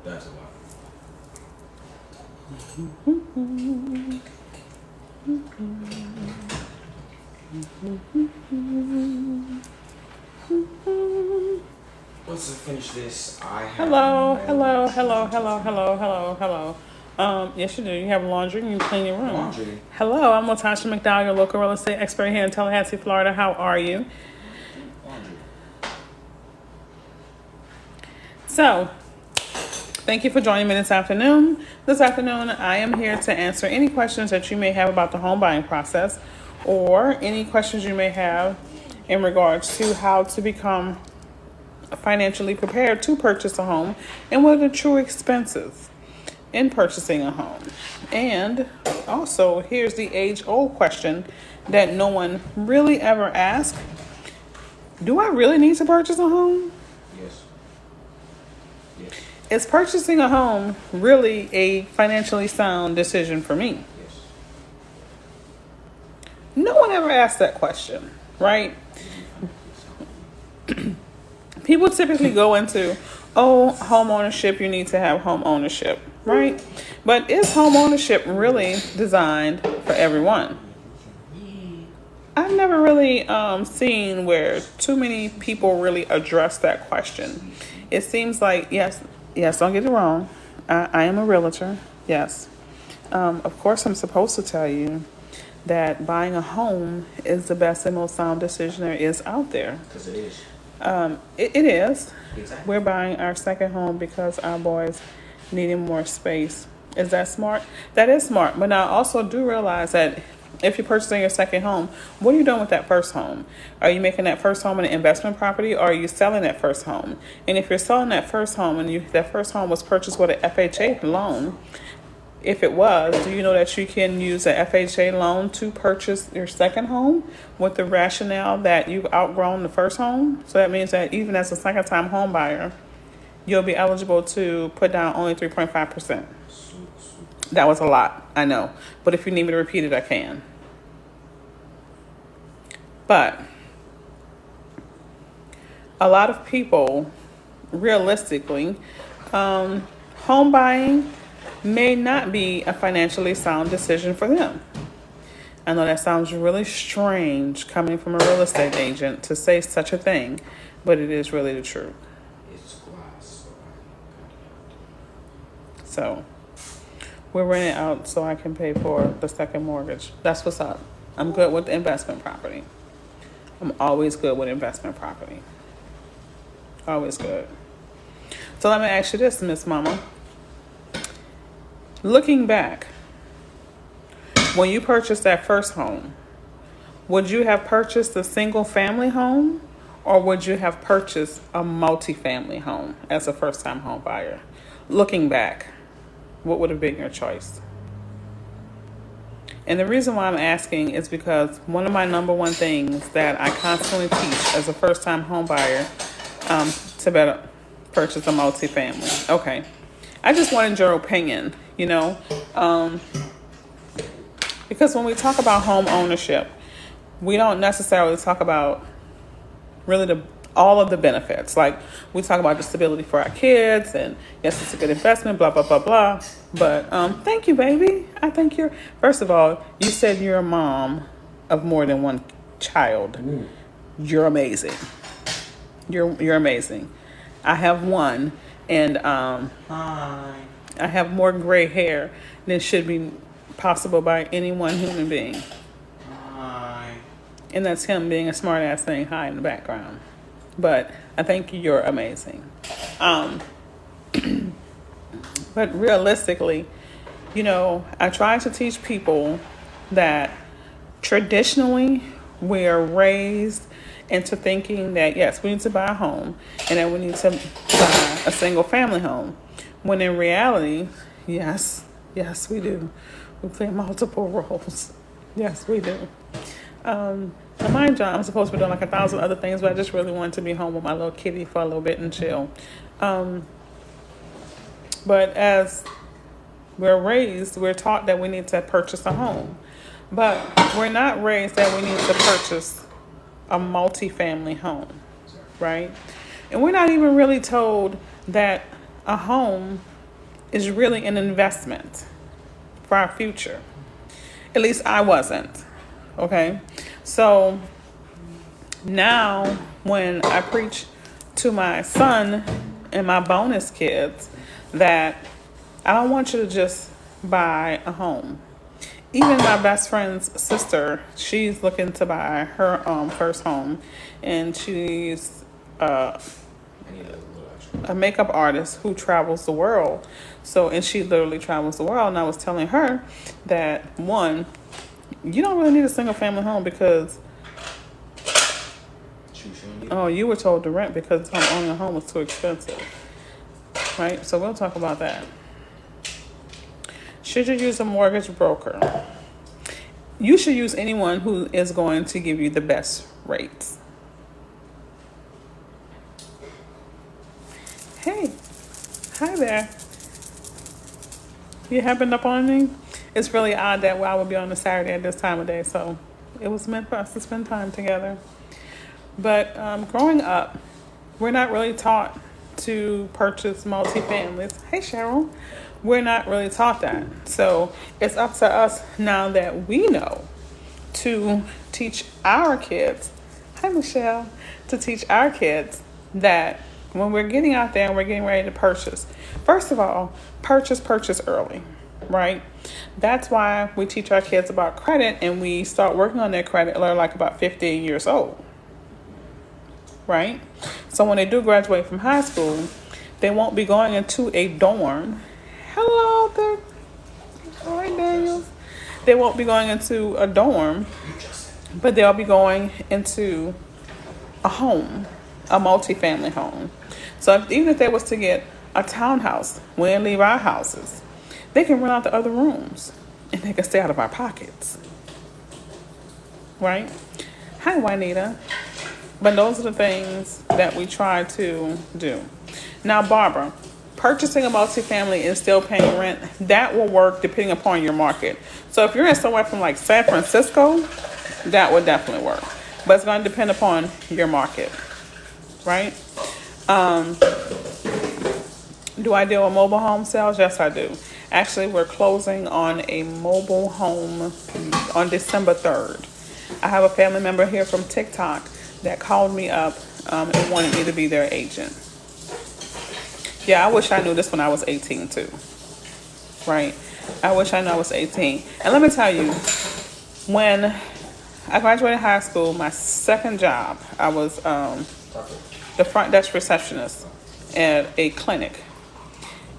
That's a lot. Once I finish this, I have... Hello. Yes, you do. You have laundry and you clean your room. Laundry? Hello, I'm Latasha McDowell, your local real estate expert here in Tallahassee, Florida. How are you? Laundry. So, thank you for joining me this afternoon. This afternoon, I am here to answer any questions that you may have about the home buying process or any questions you may have in regards to how to become financially prepared to purchase a home and what are the true expenses in purchasing a home. And also, here's the age-old question that no one really ever asks. Do I really need to purchase a home? Yes. Is purchasing a home really a financially sound decision for me? Yes. No one ever asks that question, right? People typically go into, home ownership, you need to have home ownership, right? But is home ownership really designed for everyone? I've never really seen where too many people really address that question. It seems like, yes, don't get it wrong. I am a realtor, yes. Of course, I'm supposed to tell you that buying a home is the best and most sound decision there is out there. Because it is. It is. Exactly. We're buying our second home because our boys needed more space. Is that smart? That is smart. But I also do realize that if you're purchasing your second home, what are you doing with that first home? Are you making that first home an investment property, or are you selling that first home? And if you're selling that first home and that first home was purchased with an FHA loan, if it was, do you know that you can use an FHA loan to purchase your second home with the rationale that you've outgrown the first home? So that means that even as a second-time home buyer, you'll be eligible to put down only 3.5%. That was a lot, I know. But if you need me to repeat it, I can. But a lot of people, realistically, home buying may not be a financially sound decision for them. I know that sounds really strange coming from a real estate agent to say such a thing, but it is really the truth. It's glass. So we're renting out so I can pay for the second mortgage. That's what's up. I'm good with investment property. I'm always good with investment property. Always good. So let me ask you this, Miss Mama. Looking back, when you purchased that first home, would you have purchased a single family home, or would you have purchased a multi-family home as a first-time home buyer? Looking back, what would have been your choice? And the reason why I'm asking is because one of my number one things that I constantly teach as a first-time home buyer to better purchase a multi-family. Okay. I just wanted your opinion, because when we talk about home ownership, we don't necessarily talk about really all of the benefits. Like, we talk about the stability for our kids, and yes, it's a good investment, blah, blah, blah, blah. But thank you, baby. I think first of all, you said you're a mom of more than one child. You're amazing. You're amazing. I have one, and Hi. I have more gray hair than should be possible by any one human being. Hi. And that's him being a smart ass saying hi in the background. But I think you're amazing. But realistically, I try to teach people that traditionally we're raised into thinking that, yes, we need to buy a home and that we need to buy a single family home. When in reality, yes, we do. We play multiple roles. Yes, we do. Mind you, I'm supposed to be doing like 1,000 other things, but I just really wanted to be home with my little kitty for a little bit and chill. But as we're raised, we're taught that we need to purchase a home. But we're not raised that we need to purchase a multi-family home, right? And we're not even really told that a home is really an investment for our future. At least I wasn't. Okay? So now when I preach to my son and my bonus kids that I don't want you to just buy a home. Even my best friend's sister, she's looking to buy her first home, and she's I need a little extra. a makeup artist who travels the world. So, and she literally travels the world. And I was telling her that one, you don't really need a single family home because you were told to rent because owning a home was too expensive, right? So we'll talk about that. Should you use a mortgage broker? You should use anyone who is going to give you the best rates. Hey, hi there. You happened up on me? It's really odd that I would be on a Saturday at this time of day, so it was meant for us to spend time together. But growing up, we're not really taught to purchase multifamilies. Hey, Cheryl. We're not really taught that. So it's up to us now that we know to teach our kids, hi, Michelle, to teach our kids that when we're getting out there and we're getting ready to purchase, first of all, purchase early, right? That's why we teach our kids about credit and we start working on their credit like about 15 years old, right? So when they do graduate from high school, they won't be going into a dorm. Hello there. Hi, Daniel. They won't be going into a dorm, but they'll be going into a home, a multifamily home. So even if they was to get a townhouse, we didn't leave our houses, they can rent out the other rooms and they can stay out of our pockets. Right? Hi, Juanita. But those are the things that we try to do. Now, Barbara, purchasing a multifamily and still paying rent, that will work depending upon your market. So if you're in somewhere from like San Francisco, that would definitely work. But it's going to depend upon your market, right? Do I deal with mobile home sales? Yes, I do. Actually, we're closing on a mobile home on December 3rd. I have a family member here from TikTok that called me up and wanted me to be their agent. Yeah, I wish I knew this when I was 18 too, right? I wish I knew I was 18. And let me tell you, when I graduated high school, my second job, I was the front desk receptionist at a clinic.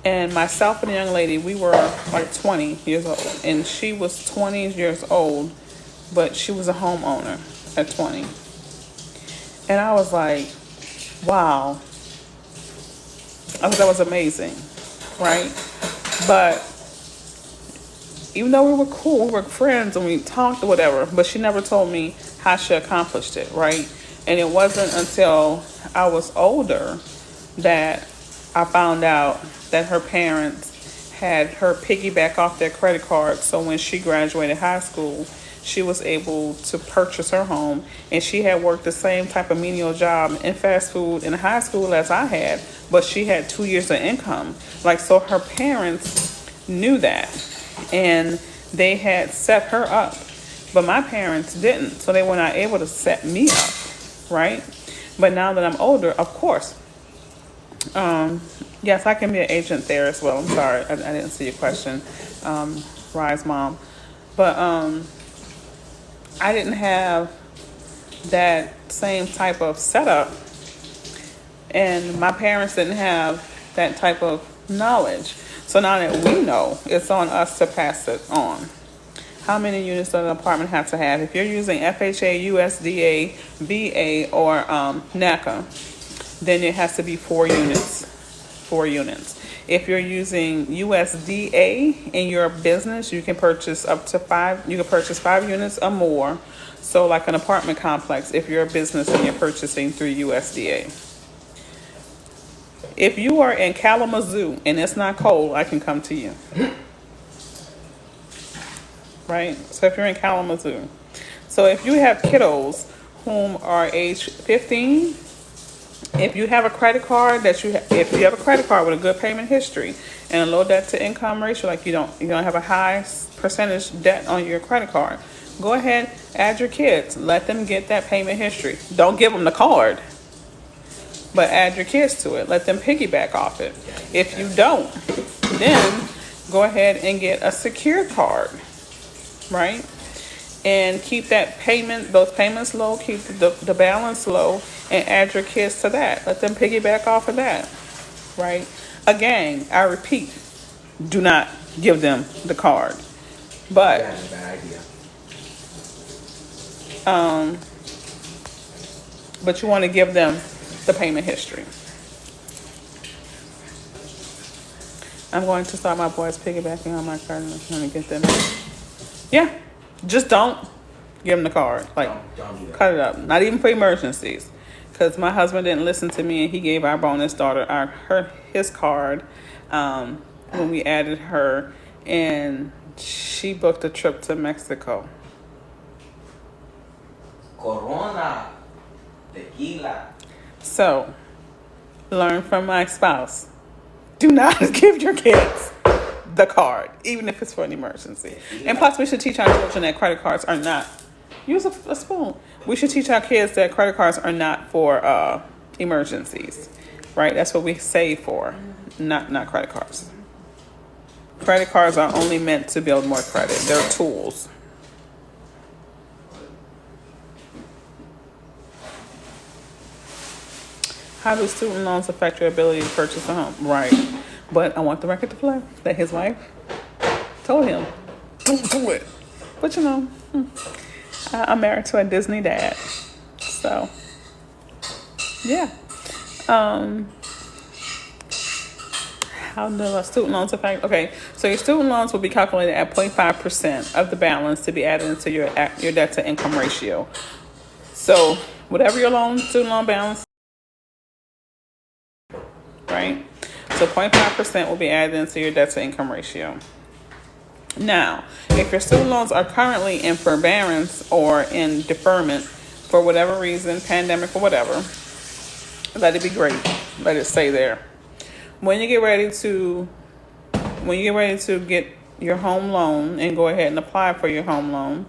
And myself and a young lady, we were like 20 years old. And she was 20 years old, but she was a homeowner at 20. And I was like, wow. I thought that was amazing, right? But even though we were cool, we were friends and we talked or whatever, but she never told me how she accomplished it, right? And it wasn't until I was older that I found out that her parents had her piggyback off their credit card. So when she graduated high school, she was able to purchase her home, and she had worked the same type of menial job in fast food in high school as I had, but she had 2 years of income. Like, so her parents knew that, and they had set her up, but my parents didn't, so they were not able to set me up, right? But now that I'm older, of course, yes, I can be an agent there as well. I'm sorry, I didn't see your question, Rise Mom, but I didn't have that same type of setup, and my parents didn't have that type of knowledge. So now that we know, it's on us to pass it on. How many units does an apartment have to have? If you're using FHA, USDA, VA, or Naca, then it has to be 4 units. 4 units. If you're using USDA in your business, you can purchase up to 5. You can purchase 5 units or more. So like an apartment complex, if you're a business and you're purchasing through USDA. If you are in Kalamazoo and it's not cold, I can come to you. Right? So if you're in Kalamazoo. So if you have kiddos whom are age 15 If you have a credit card if you have a credit card with a good payment history and a low debt to income ratio, like you don't have a high percentage debt on your credit card, go ahead, add your kids. Let them get that payment history. Don't give them the card, but add your kids to it. Let them piggyback off it. If you don't, then go ahead and get a secured card, right? And keep those payments low, keep the balance low, and add your kids to that. Let them piggyback off of that, right? Again, I repeat, do not give them the card. But That's a bad idea. but you want to give them the payment history. I'm going to start my boys piggybacking on my card and I'm going to get them. Yeah, just don't give them the card. Like, Don't do that. cut it up. Not even for emergencies. Because my husband didn't listen to me and he gave our bonus daughter his card when we added her, and she booked a trip to Mexico. Corona, tequila. So, learn from my spouse. Do not give your kids the card, even if it's for an emergency. And plus, we should teach our children that credit cards are not. Use a spoon. We should teach our kids that credit cards are not for emergencies, right? That's what we save for, not credit cards. Credit cards are only meant to build more credit. They're tools. How do student loans affect your ability to purchase a home? Right. But I want the record to play that his wife told him, don't do it. But I'm married to a Disney dad. So, yeah. How do student loans affect? Okay, so your student loans will be calculated at 0.5% of the balance to be added into your debt to income ratio. So, whatever your student loan balance, right? So 0.5% will be added into your debt to income ratio. Now, if your student loans are currently in forbearance or in deferment for whatever reason, pandemic or whatever, let it be great. Let it stay there. When you get ready to get your home loan and go ahead and apply for your home loan,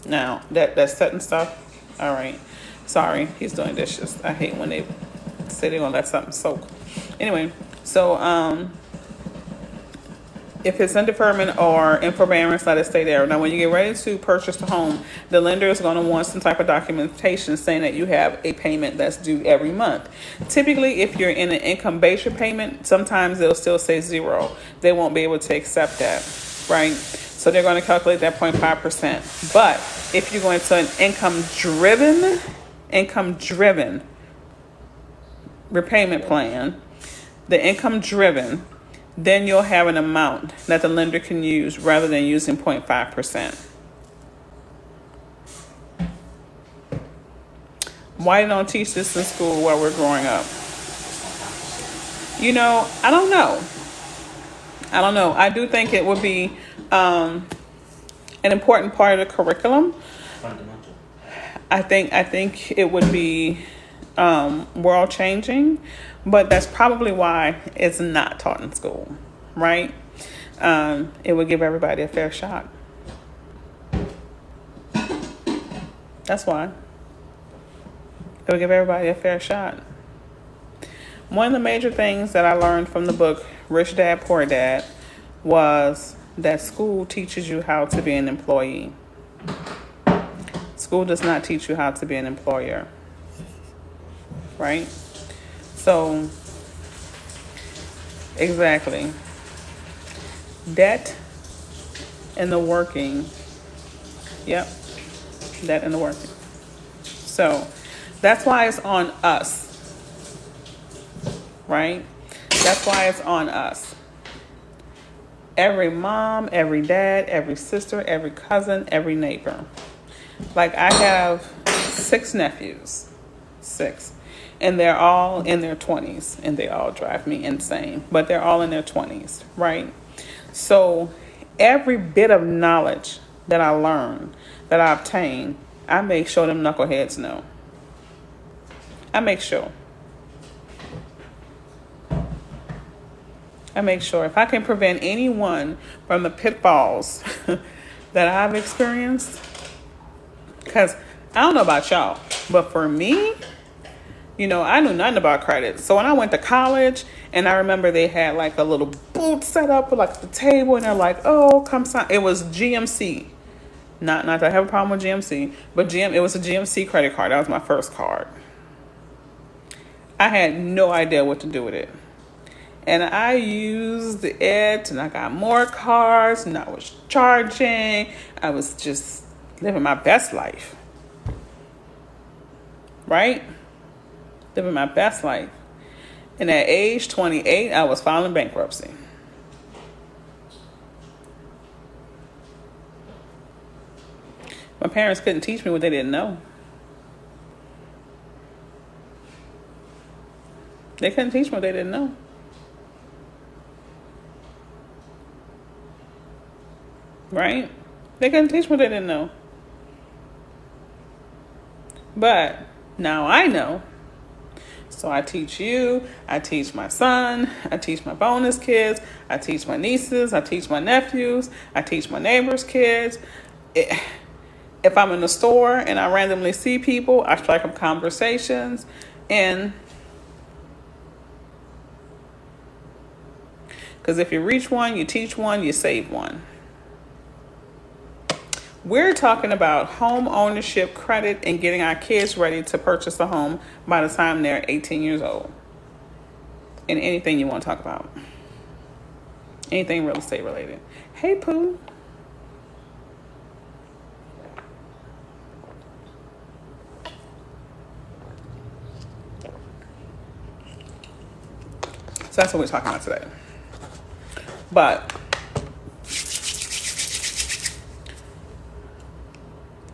now that's setting stuff. All right. Sorry, he's doing dishes. I hate when they say they're gonna let something soak. Anyway, so if it's in deferment or in forbearance, let it stay there. Now, when you get ready to purchase the home, the lender is going to want some type of documentation saying that you have a payment that's due every month. Typically, if you're in an income-based payment, sometimes they'll still say 0. They won't be able to accept that, right? So they're going to calculate that 0.5%. But if you're going to an income-driven repayment plan, the income-driven, then you'll have an amount that the lender can use rather than using 0.5%. Why don't teach this in school while we're growing up? I don't know. I do think it would be an important part of the curriculum. Fundamental. I think it would be world changing, but that's probably why it's not taught in school, right? It would give everybody a fair shot. That's why. It would give everybody a fair shot. One of the major things that I learned from the book Rich Dad, Poor Dad was that school teaches you how to be an employee. School does not teach you how to be an employer. Right? So, exactly. Debt and the working. Yep. Debt and the working. So, that's why it's on us. Right? That's why it's on us. Every mom, every dad, every sister, every cousin, every neighbor. Like, I have 6 nephews. 6. And they're all in their 20s, and they all drive me insane. But they're all in their 20s, right? So every bit of knowledge that I learn, that I obtain, I make sure them knuckleheads know. I make sure. If I can prevent anyone from the pitfalls that I've experienced, because I don't know about y'all, but for me, I knew nothing about credit. So when I went to college, and I remember they had like a little booth set up with like the table, and they're like, "Oh, come sign." It was GMC. Not that I have a problem with GMC, but it was a GMC credit card. That was my first card. I had no idea what to do with it. And I used it, and I got more cards, and I was charging. I was just living my best life. Right? Living my best life. And at age 28, I was filing bankruptcy. My parents couldn't teach me what they didn't know. They couldn't teach me what they didn't know. Right? They couldn't teach me what they didn't know. But now I know. So I teach you, I teach my son, I teach my bonus kids, I teach my nieces, I teach my nephews, I teach my neighbors' kids. If I'm in the store and I randomly see people, I strike up conversations. And because if you reach one, you teach one, you save one. We're talking about home ownership, credit, and getting our kids ready to purchase a home by the time they're 18 years old. And anything you want to talk about. Anything real estate related. Hey, Pooh. So that's what we're talking about today. But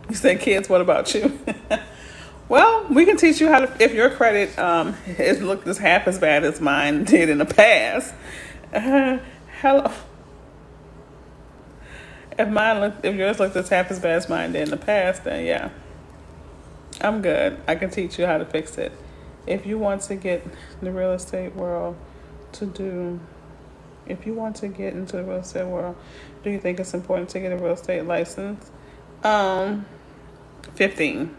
you said, kids, what about you? Well, we can teach you how to, if your credit has looked as half as bad as mine did in the past. Hello. If yours looked as half as bad as mine did in the past, then yeah, I'm good. I can teach you how to fix it. If you want to get the real estate world if you want to get into the real estate world, do you think it's important to get a real estate license? 15.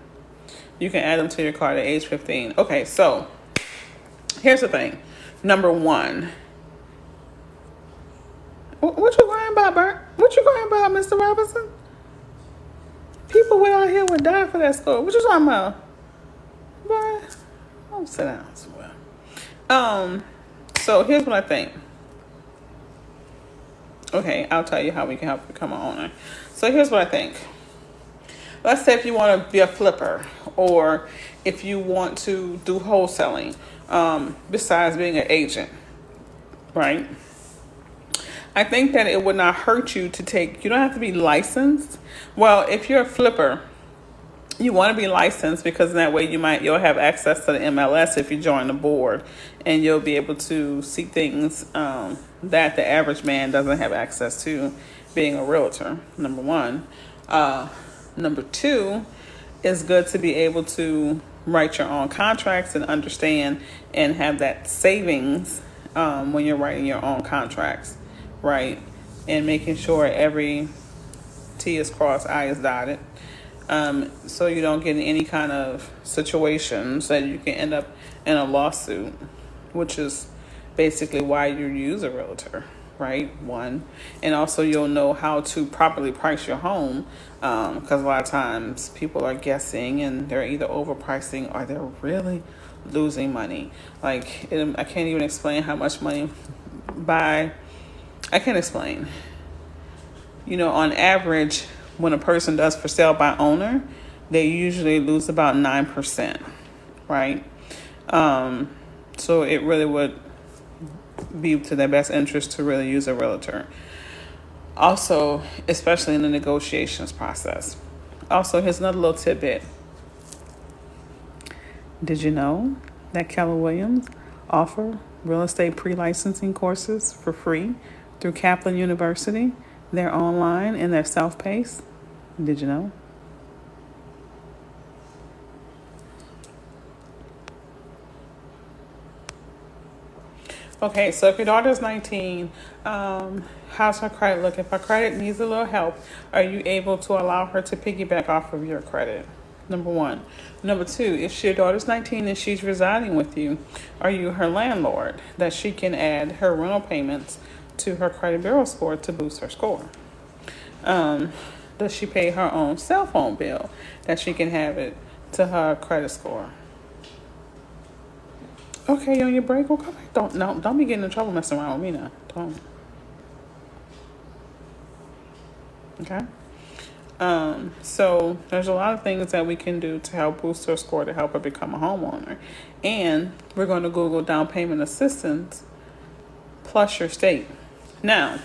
You can add them to your card at age 15. Okay, so here's the thing. Number one. What you crying about, Bert? What you crying about, Mr. Robinson? People out here would die for that school. What you talking about? Boy, don't sit down somewhere. So here's what I think. Okay, I'll tell you how we can help you become an owner. So here's what I think. Let's say if you want to be a flipper, or if you want to do wholesaling, besides being an agent, right? I think that it would not hurt you to you don't have to be licensed. Well, if you're a flipper, you want to be licensed, because in that way you'll have access to the MLS if you join the board, and you'll be able to see things that the average man doesn't have access to, being a realtor, number one. Number two, it's good to be able to write your own contracts and understand and have that savings when you're writing your own contracts, right? And making sure every T is crossed, I is dotted. So you don't get in any kind of situations that you can end up in a lawsuit, which is basically why you use a realtor, right? One. And also you'll know how to properly price your home, because a lot of times people are guessing and they're either overpricing or they're really losing money. Like, I can't even explain how much money I can't explain. On average, when a person does for sale by owner, they usually lose about 9%, right? So it really would be to their best interest to really use a realtor. Also, especially in the negotiations process. Also, here's another little tidbit. Did you know that Keller Williams offer real estate pre-licensing courses for free through Kaplan University? They're online and they're self-paced. Did you know? Okay, so if your daughter's 19, how's her credit look? If her credit needs a little help, are you able to allow her to piggyback off of your credit? Number one. Number two, if your daughter's 19 and she's residing with you, are you her landlord that she can add her rental payments to her credit bureau score to boost her score? Does she pay her own cell phone bill that she can have it to her credit score? Okay, you on your break? Well, come back. Don't be getting in trouble messing around with me now. Don't. Okay. So there's a lot of things that we can do to help boost her score to help her become a homeowner, and we're going to Google down payment assistance plus your state. Now,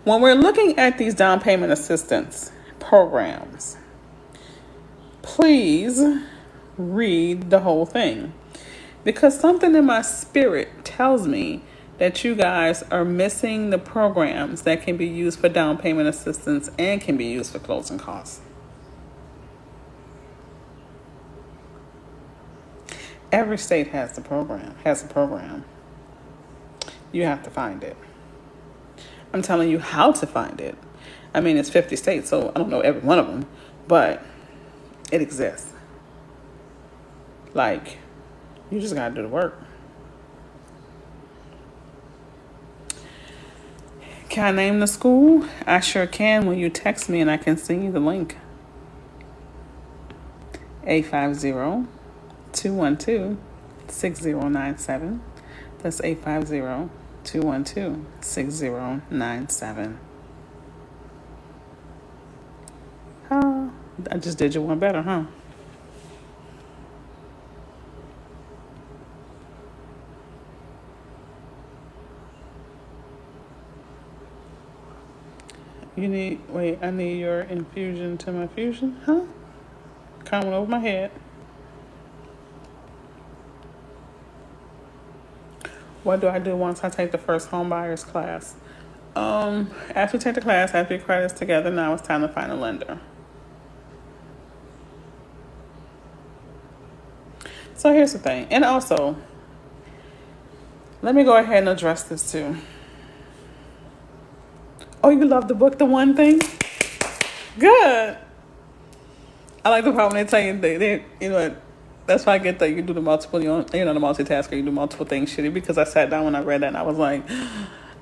when we're looking at these down payment assistance programs, please read the whole thing. Because something in my spirit tells me that you guys are missing the programs that can be used for down payment assistance and can be used for closing costs. Every state has a program. You have to find it. I'm telling you how to find it. I mean, it's 50 states, so I don't know every one of them, but it exists. Like, you just gotta do the work. Can I name the school? I sure can when you text me and I can send you the link. 850-212-6097. That's 850-212-6097. I just did you one better, huh? I need your infusion to my fusion, huh? Coming over my head. What do I do once I take the first home buyers class? After you take the class, after your credits together, now it's time to find a lender. So here's the thing. And also, let me go ahead and address this too. Oh, you love the book, The One Thing? Good. I like the part when they tell you they that's why I get that you do the multiple, you're not a multitasker, you do multiple things shitty, because I sat down when I read that and I was like,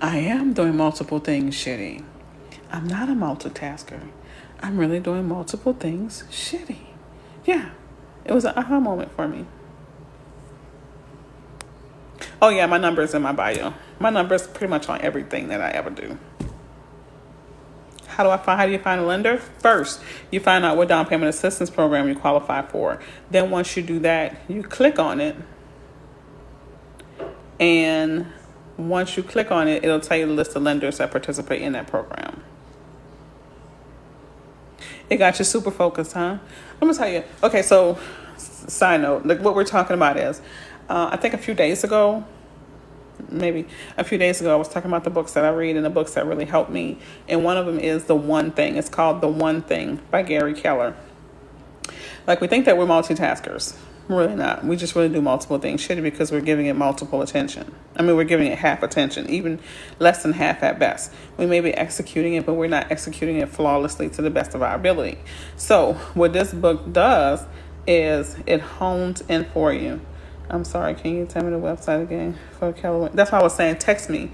I am doing multiple things shitty. I'm not a multitasker. I'm really doing multiple things shitty. Yeah. It was an aha moment for me. Oh yeah, my number is in my bio. My number is pretty much on everything that I ever do. How do you find a lender? First, you find out what down payment assistance program you qualify for. Then once you do that, you click on it. And once you click on it, it'll tell you the list of lenders that participate in that program. It got you super focused, huh? I'm going to tell you. Okay, so side note, like what we're talking about is, I think a few days ago, I was talking about the books that I read and the books that really helped me. And one of them is The One Thing. It's called The One Thing by Gary Keller. Like, we think that we're multitaskers. We're really not. We just really do multiple things shitty because we're giving it multiple attention. I mean, we're giving it half attention, even less than half at best. We may be executing it, but we're not executing it flawlessly to the best of our ability. So what this book does is it hones in for you. I'm sorry, can you tell me the website again for Keller? That's why I was saying text me.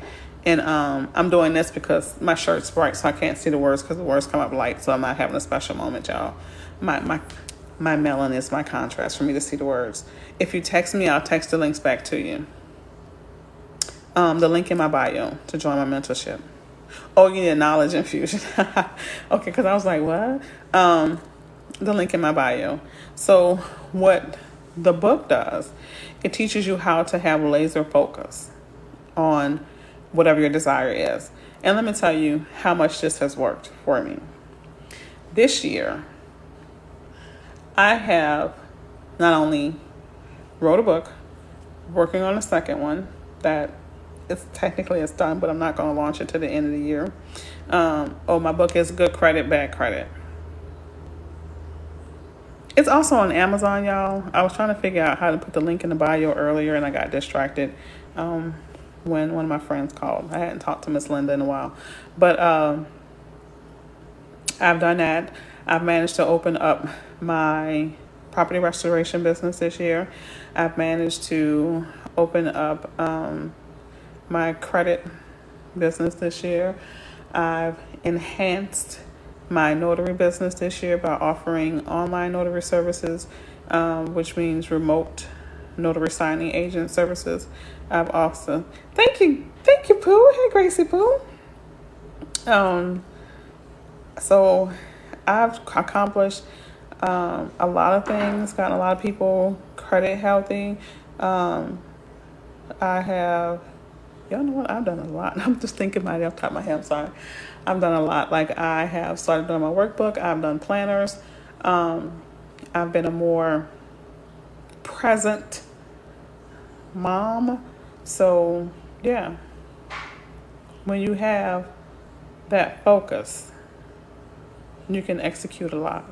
And I'm doing this because my shirt's bright, so I can't see the words because the words come up light, so I'm not having a special moment, y'all. My melon is my contrast for me to see the words. If you text me, I'll text the links back to you. The link in my bio to join my mentorship. Oh, you need a knowledge infusion. Okay, because I was like, what? The link in my bio. So what the book does, it teaches you how to have laser focus on whatever your desire is. And let me tell you how much this has worked for me. This year, I have not only wrote a book, working on a second one that it's done, but I'm not going to launch it to the end of the year. My book is Good Credit, Bad Credit. It's also on Amazon, y'all. I was trying to figure out how to put the link in the bio earlier and I got distracted. when one of my friends called. I hadn't talked to Miss Linda in a while. But I've done that. I've managed to open up my property restoration business this year. I've managed to open up my credit business this year. I've enhanced my notary business this year by offering online notary services, which means remote notary signing agent services. I've also thank you, Pooh. Hey, Gracie Pooh. So I've accomplished a lot of things, gotten a lot of people credit healthy. I have, y'all know what? I've done a lot. I'm just thinking about it off the top of my head. I'm sorry. I've done a lot. Like I have started doing my workbook. I've done planners. I've been a more present mom. So yeah, when you have that focus, you can execute a lot.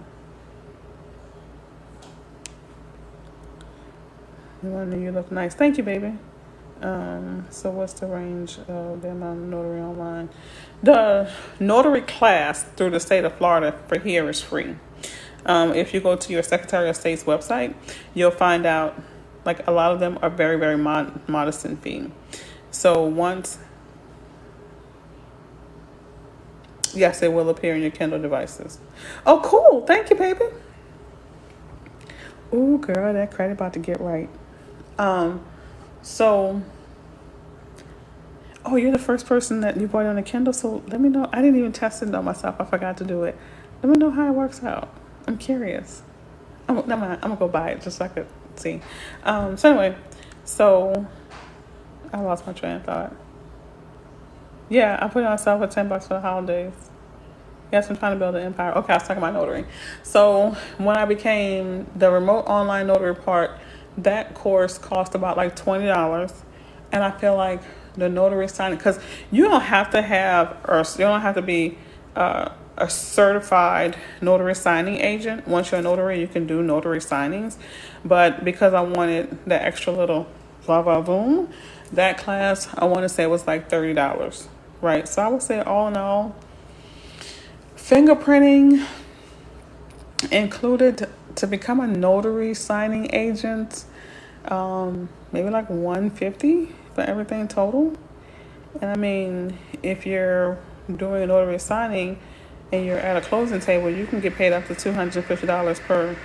You look nice. Thank you, baby. So what's the range of the amount of notary online? The notary class through the state of Florida for here is free. If you go to your Secretary of State's website, you'll find out like a lot of them are very, very modest in fee. So once, yes, it will appear in your Kindle devices. Oh, cool. Thank you, baby. Ooh, girl, that credit about to get right. So, oh, you're the first person that you bought on a Kindle. So let me know. I didn't even test it on myself. I forgot to do it. Let me know how it works out. I'm curious. Never mind. I'm gonna go buy it just so I could see. So anyway, so I lost my train of thought. Yeah, I put it on sale for $10 for the holidays. Yes, I'm trying to build an empire. Okay, I was talking about notary. So when I became the remote online notary part, that course cost about like $20. And I feel like the notary signing, because you don't have to have, or you don't have to be a certified notary signing agent. Once you're a notary, you can do notary signings. But because I wanted the extra little va-va-voom, that class, I want to say was like $30, right? So I would say all in all, fingerprinting included to become a notary signing agent, maybe like $150 for everything total. And I mean, if you're doing a notary signing and you're at a closing table, you can get paid up to $250 per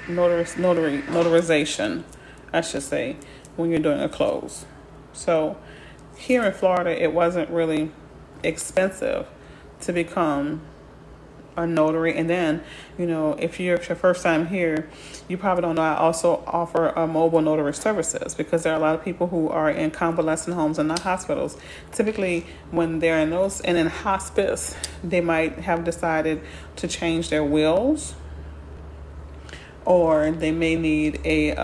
notarization, I should say, when you're doing a close. So here in Florida, it wasn't really expensive to become a notary. And then, you know, if you're your first time here, you probably don't know I also offer mobile notary services, because there are a lot of people who are in convalescent homes and not hospitals. Typically, when they're in hospice, they might have decided to change their wills, or they may need a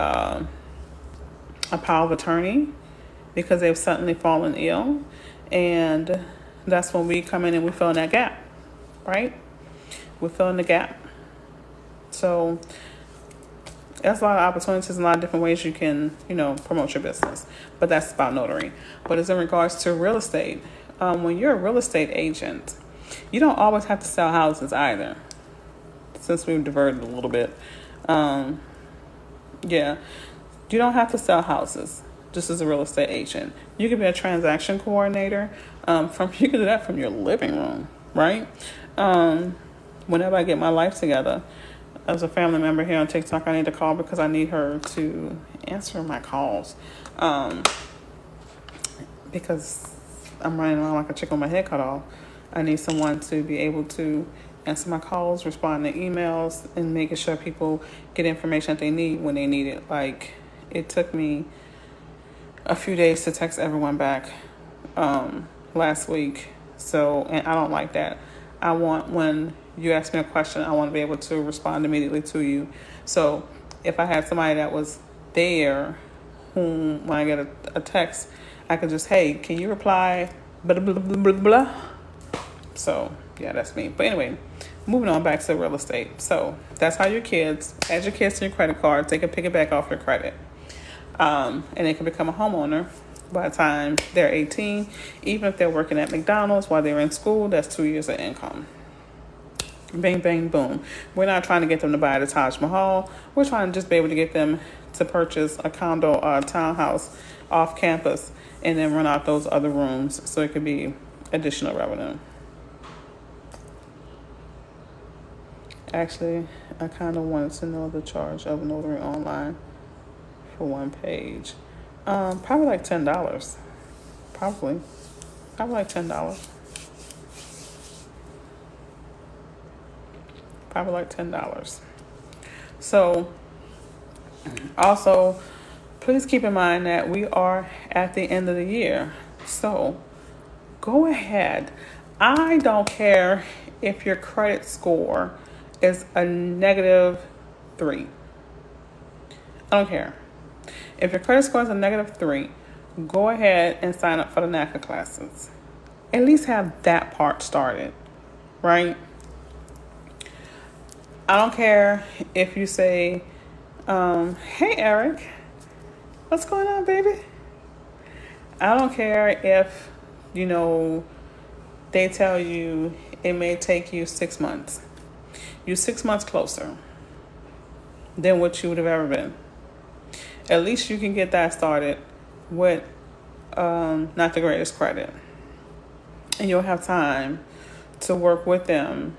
power of attorney because they've suddenly fallen ill, and that's when we come in and we fill in that gap, right? We fill in the gap. So there's a lot of opportunities, a lot of different ways you can, promote your business. But that's about notary. But as in regards to real estate, when you're a real estate agent, you don't always have to sell houses either. Since we've diverted a little bit. Yeah, you don't have to sell houses just as a real estate agent. You can be a transaction coordinator. You can do that from your living room, right? Whenever I get my life together, as a family member here on TikTok, I need to call because I need her to answer my calls. Because I'm running around like a chicken with my head cut off. I need someone to be able to answer my calls, respond to emails, and making sure people get information that they need when they need it. Like, it took me a few days to text everyone back last week. So, and I don't like that. I want, when you ask me a question, I want to be able to respond immediately to you. So if I had somebody that was there, whom when I get a text, I could just, hey, can you reply? Blah, blah, blah, blah, blah. So yeah, that's me. But anyway, moving on back to real estate. So that's how your kids, add your kids to your credit cards, they can pick it back off your credit. And they can become a homeowner by the time they're 18. Even if they're working at McDonald's while they're in school, that's 2 years of income. Bang, bang, boom. We're not trying to get them to buy the Taj Mahal. We're trying to just be able to get them to purchase a condo or a townhouse off campus and then rent out those other rooms so it could be additional revenue. Actually, I kind of wanted to know the charge of notary online for one page. Probably like $10. Probably like $10. Probably like $10. So, also, please keep in mind that we are at the end of the year. So, go ahead. I don't care if your credit score is a -3. I don't care. If your credit score is a -3, go ahead and sign up for the Naca classes. At least have that part started, right? I don't care if you say, hey, Eric, what's going on, baby? I don't care if, they tell you it may take you 6 months. You're 6 months closer than what you would have ever been. At least you can get that started with not the greatest credit. And you'll have time to work with them.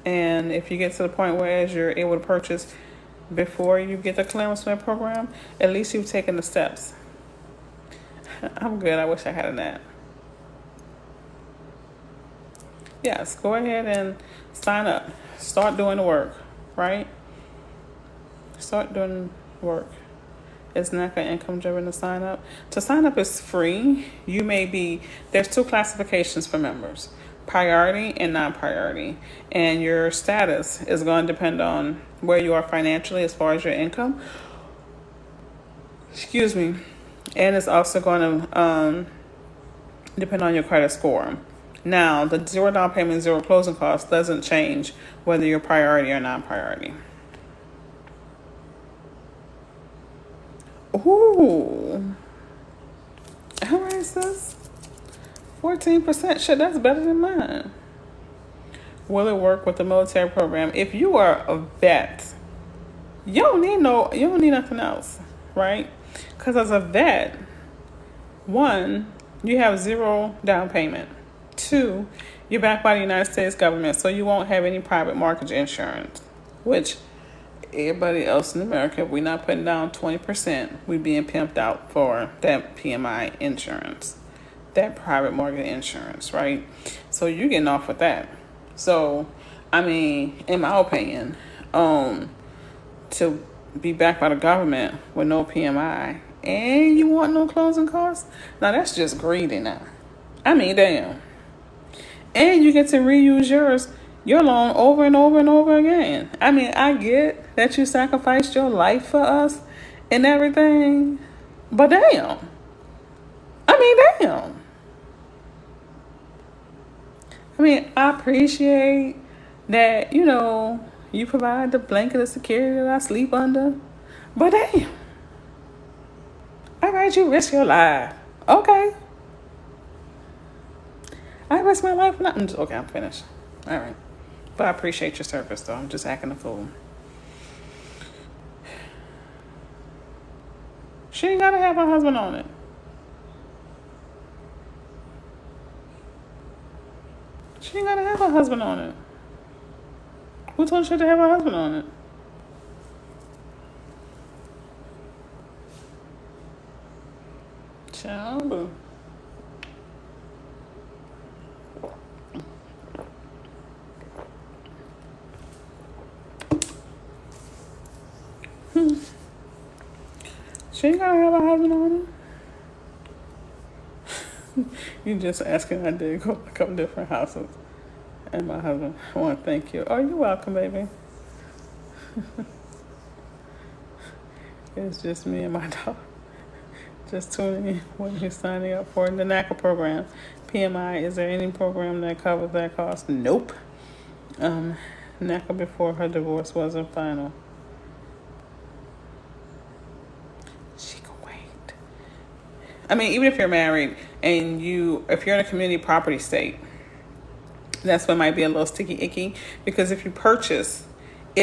And if you get to the point where as you're able to purchase before you get the clearance from that program, at least you've taken the steps. I'm good. I wish I had that. Yes, go ahead and sign up. Start doing the work, right? Start doing work. It's Naca income driven to sign up. To sign up is free. There's 2 classifications for members: priority and non-priority. And your status is going to depend on where you are financially as far as your income. Excuse me. And it's also going to depend on your credit score. Now, the 0 down payment, 0 closing costs doesn't change whether you're priority or non-priority. Ooh. All right, sis. 14%. Shit, that's better than mine. Will it work with the military program? If you are a vet, you don't need nothing else, right? Because as a vet, 1, you have 0 down payment. 2, you're backed by the United States government, so you won't have any private mortgage insurance, which everybody else in America, if we're not putting down 20%, we're being pimped out for that PMI insurance, that private mortgage insurance, right? So you're getting off with that. So, in my opinion, to be backed by the government with no PMI and you want no closing costs, now that's just greedy now. Damn. And you get to reuse your loan over and over and over again. I get that you sacrificed your life for us and everything, but damn. Damn. I appreciate that, you provide the blanket of security that I sleep under, but damn. All right, you risk your life. Okay. I risk my life for nothing. Okay, I'm finished. All right. But I appreciate your service, though. I'm just acting a fool. She ain't got to have her husband on it. She ain't got to have her husband on it. Who told her to have her husband on it? Child, boo. She ain't gotta have a husband on it. You just asking. I did go to a couple different houses. And my husband, I want to thank you. Oh, you're welcome, baby. It's just me and my dog. Just tuning in when you're signing up for the Naca program. PMI, is there any program that covers that cost? Nope. Naca before her divorce wasn't final. She can wait. I mean, even if you're married and if you're in a community property state, that's what might be a little sticky icky, because if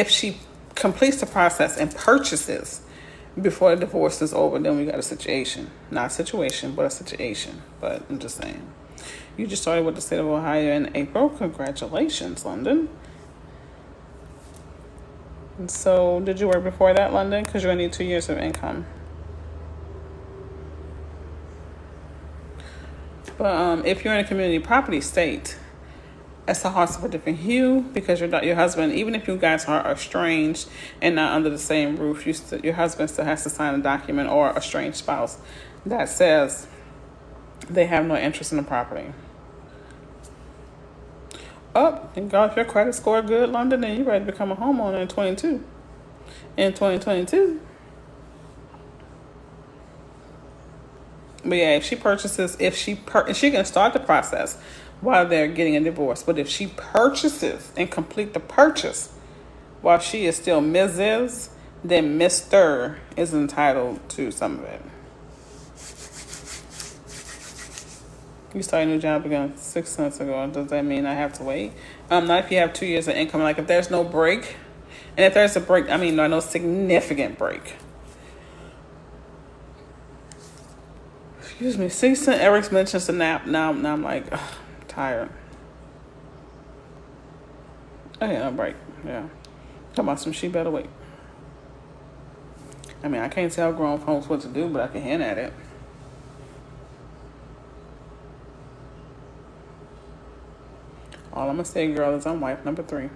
she completes the process and purchases before the divorce is over, then we got a situation. Not a situation, but a situation. But I'm just saying. You just started with the state of Ohio in April. Congratulations, London. And so, did you work before that, London? Because you're going to need 2 years of income. But if you're in a community property state, it's a horse of a different hue, because your husband, even if you guys are estranged and not under the same roof, your husband still has to sign a document, or a estranged spouse, that says they have no interest in the property. Thank God, if your credit score good, London, then you're ready to become a homeowner in 2022. But yeah, if she purchases, she can start the process while they're getting a divorce. But if she purchases and complete the purchase while she is still Mrs., then Mr. is entitled to some of it. You started a new job again 6 months ago. Does that mean I have to wait? Not if you have 2 years of income. Like if there's no break, and if there's a break, I mean no significant break. Excuse me. See, since Eric's mentions the nap, now I'm like, ugh, I'm tired. Oh yeah, no break. Yeah. Talk about some she better wait. I mean, I can't tell grown folks what to do, but I can hint at it. All I'm going to say, girl, is I'm wife number 3.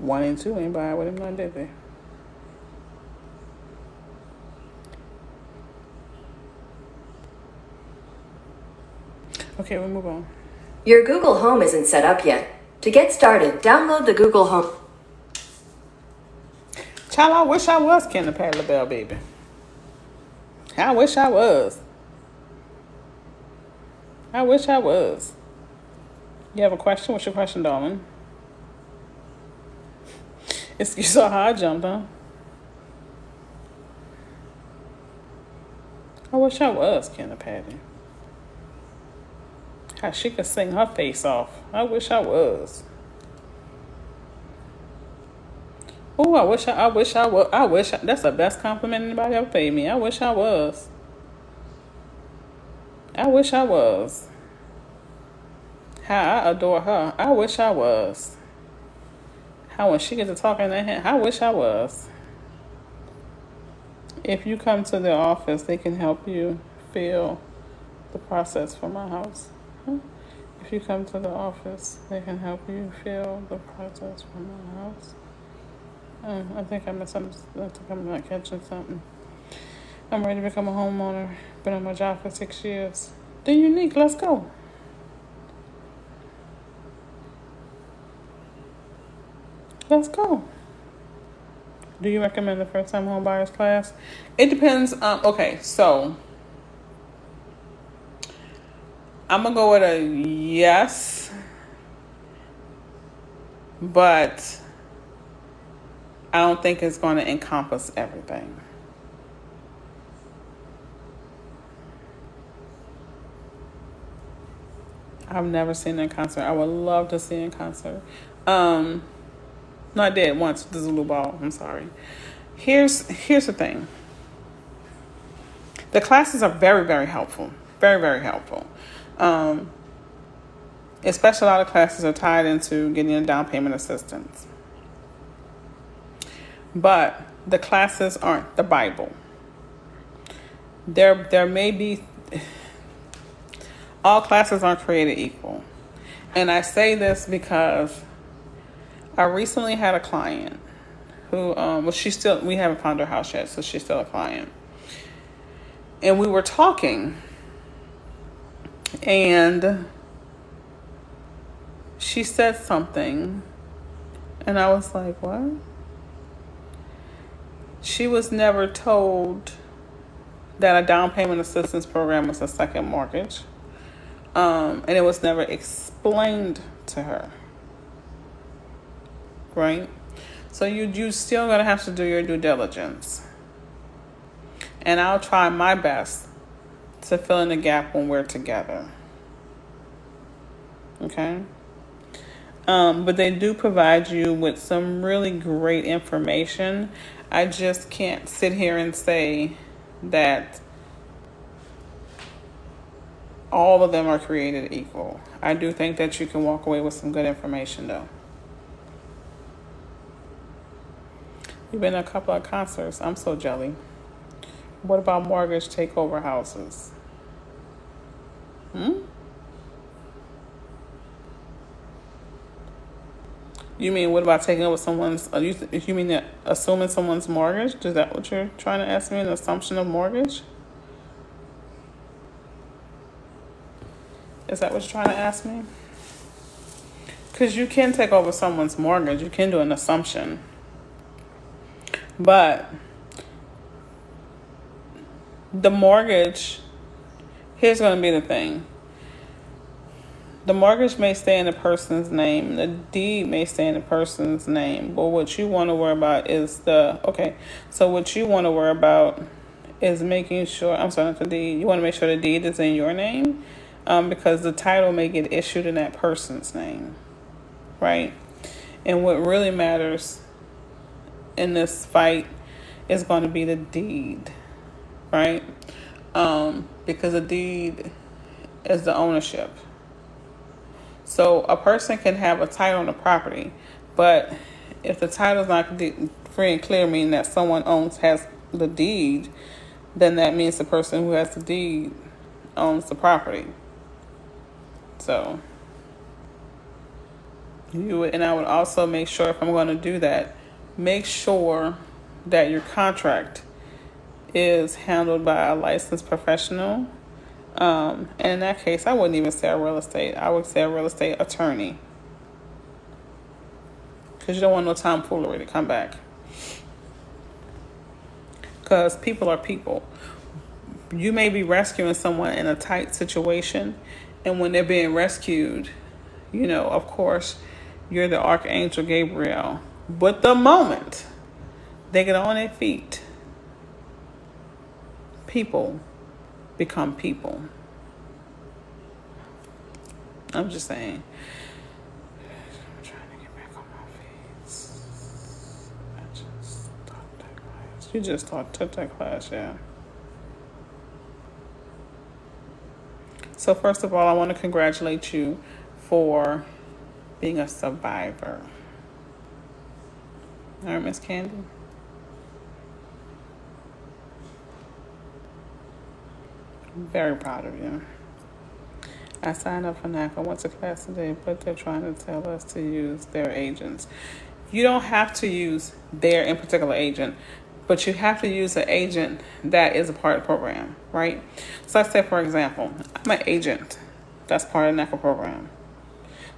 1 and 2 ain't by with him, not did they? Okay, we'll move on. Your Google Home isn't set up yet. To get started, download the Google Home. Child, I wish I was Kendra Pat LaBelle, baby. I wish I was. You have a question? What's your question, darling? You saw how I jumped, huh? I wish I was Kendra Patty. How she could sing her face off. I wish I was. Oh, I wish I was. That's the best compliment anybody ever paid me. I wish I was. How I adore her. I wish I was. How when she gets to talking in that hand, I wish I was. If you come to the office, they can help you fill the process for my house. If you come to the office, they can help you fill the process for my house. I think I misunderstood. I think I'm not catching something. I'm ready to become a homeowner. Been on my job for 6 years. Then Unique, let's go. Let's go. Do you recommend the first time home buyers class? It depends. Okay, so I'm gonna go with a yes, but I don't think it's going to encompass everything. I've never seen it in concert. I would love to see it in concert. No, I did once with the Zulu Ball. I'm sorry. Here's the thing. The classes are very, very helpful. Very, very helpful. Especially a lot of classes are tied into getting a down payment assistance. But the classes aren't the Bible. There may be... All classes aren't created equal. And I say this because I recently had a client who, we haven't found her house yet, so she's still a client. And we were talking, and she said something, and I was like, what? She was never told that a down payment assistance program was a second mortgage. And it was never explained to her. Right? So you still gonna have to do your due diligence. And I'll try my best to fill in the gap when we're together. Okay? But they do provide you with some really great information. I just can't sit here and say that all of them are created equal. I do think that you can walk away with some good information, though. You've been to a couple of concerts. I'm so jelly. What about mortgage takeover houses? You mean what about taking over someone's? You mean that assuming someone's mortgage? Is that what you're trying to ask me? An assumption of mortgage? Is that what you're trying to ask me? Because you can take over someone's mortgage. You can do an assumption. But the mortgage, here's going to be the thing. The mortgage may stay in the person's name. The deed may stay in the person's name. But what you want to worry about is what you want to worry about is making sure, I'm sorry, not the deed. You want to make sure the deed is in your name because the title may get issued in that person's name, right? And what really matters in this fight is going to be the deed, right? Because the deed is the ownership. So a person can have a title on the property, but if the title is not free and clear, meaning that someone has the deed, then that means the person who has the deed owns the property. So I would also make sure, if I'm going to do that, make sure that your contract is handled by a licensed professional. And in that case, I wouldn't even say a real estate. I would say a real estate attorney. Because you don't want no tomfoolery to come back. Because people are people. You may be rescuing someone in a tight situation. And when they're being rescued, of course, you're the Archangel Gabriel. But the moment they get on their feet, people become people. I'm just saying. I'm trying to get back on my feet. I just taught that class. You just took that class, yeah. So first of all, I want to congratulate you for being a survivor. All right, Miss Candy? I'm very proud of you. I signed up for Naca. I went to class today, but they're trying to tell us to use their agents. You don't have to use their in particular agent, but you have to use an agent that is a part of the program, right? So let's say, for example, I'm an agent that's part of the Naca program.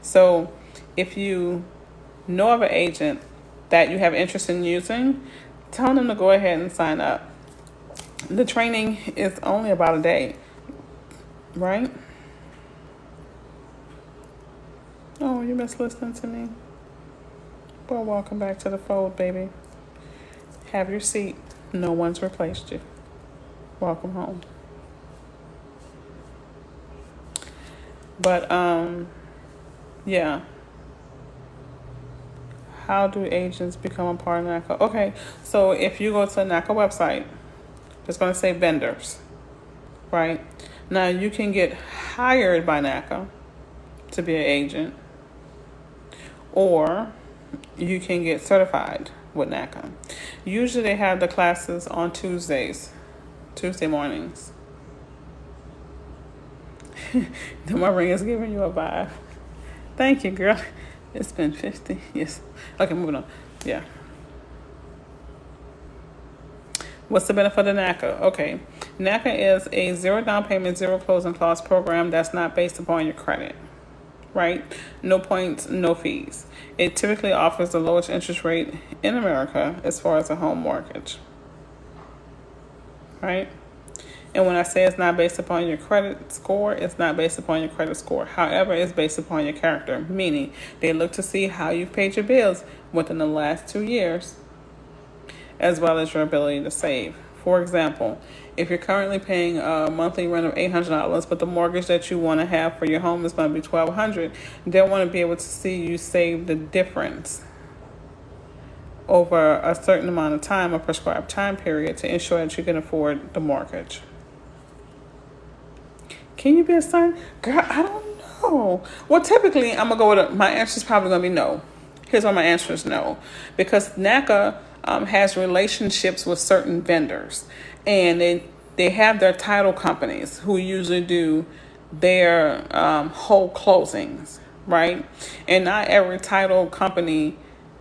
So if you know of an agent that you have interest in using, tell them to go ahead and sign up. The training is only about a day, right? Oh, you missed listening to me? Well, welcome back to the fold, baby. Have your seat. No one's replaced you. Welcome home. But, yeah. How do agents become a part of NACA? Okay, so if you go to the NACA website, it's going to say vendors, right? Now, you can get hired by NACA to be an agent, or you can get certified with NACA. Usually they have the classes on Tuesday mornings. My ring is giving you a vibe. Thank you, girl. It's been 50. Yes. Okay, moving on. Yeah. What's the benefit of NACA? Okay. NACA is a zero down payment, zero closing costs program that's not based upon your credit, right? No points, no fees. It typically offers the lowest interest rate in America as far as a home mortgage, right? And when I say it's not based upon your credit score, it's not based upon your credit score. However, it's based upon your character, meaning they look to see how you've paid your bills within the last 2 years, as well as your ability to save For example, if you're currently paying a monthly rent of $800, but the mortgage that you want to have for your home is going to be $1,200, they want to be able to see you save the difference over a certain amount of time, a prescribed time period, to ensure that you can afford the mortgage. Can you be a son? Girl, I don't know. Well, typically, I'm going to go with my answer is probably going to be no. Here's why my answer is no. Because NACA has relationships with certain vendors. And they have their title companies who usually do their whole closings, right? And not every title company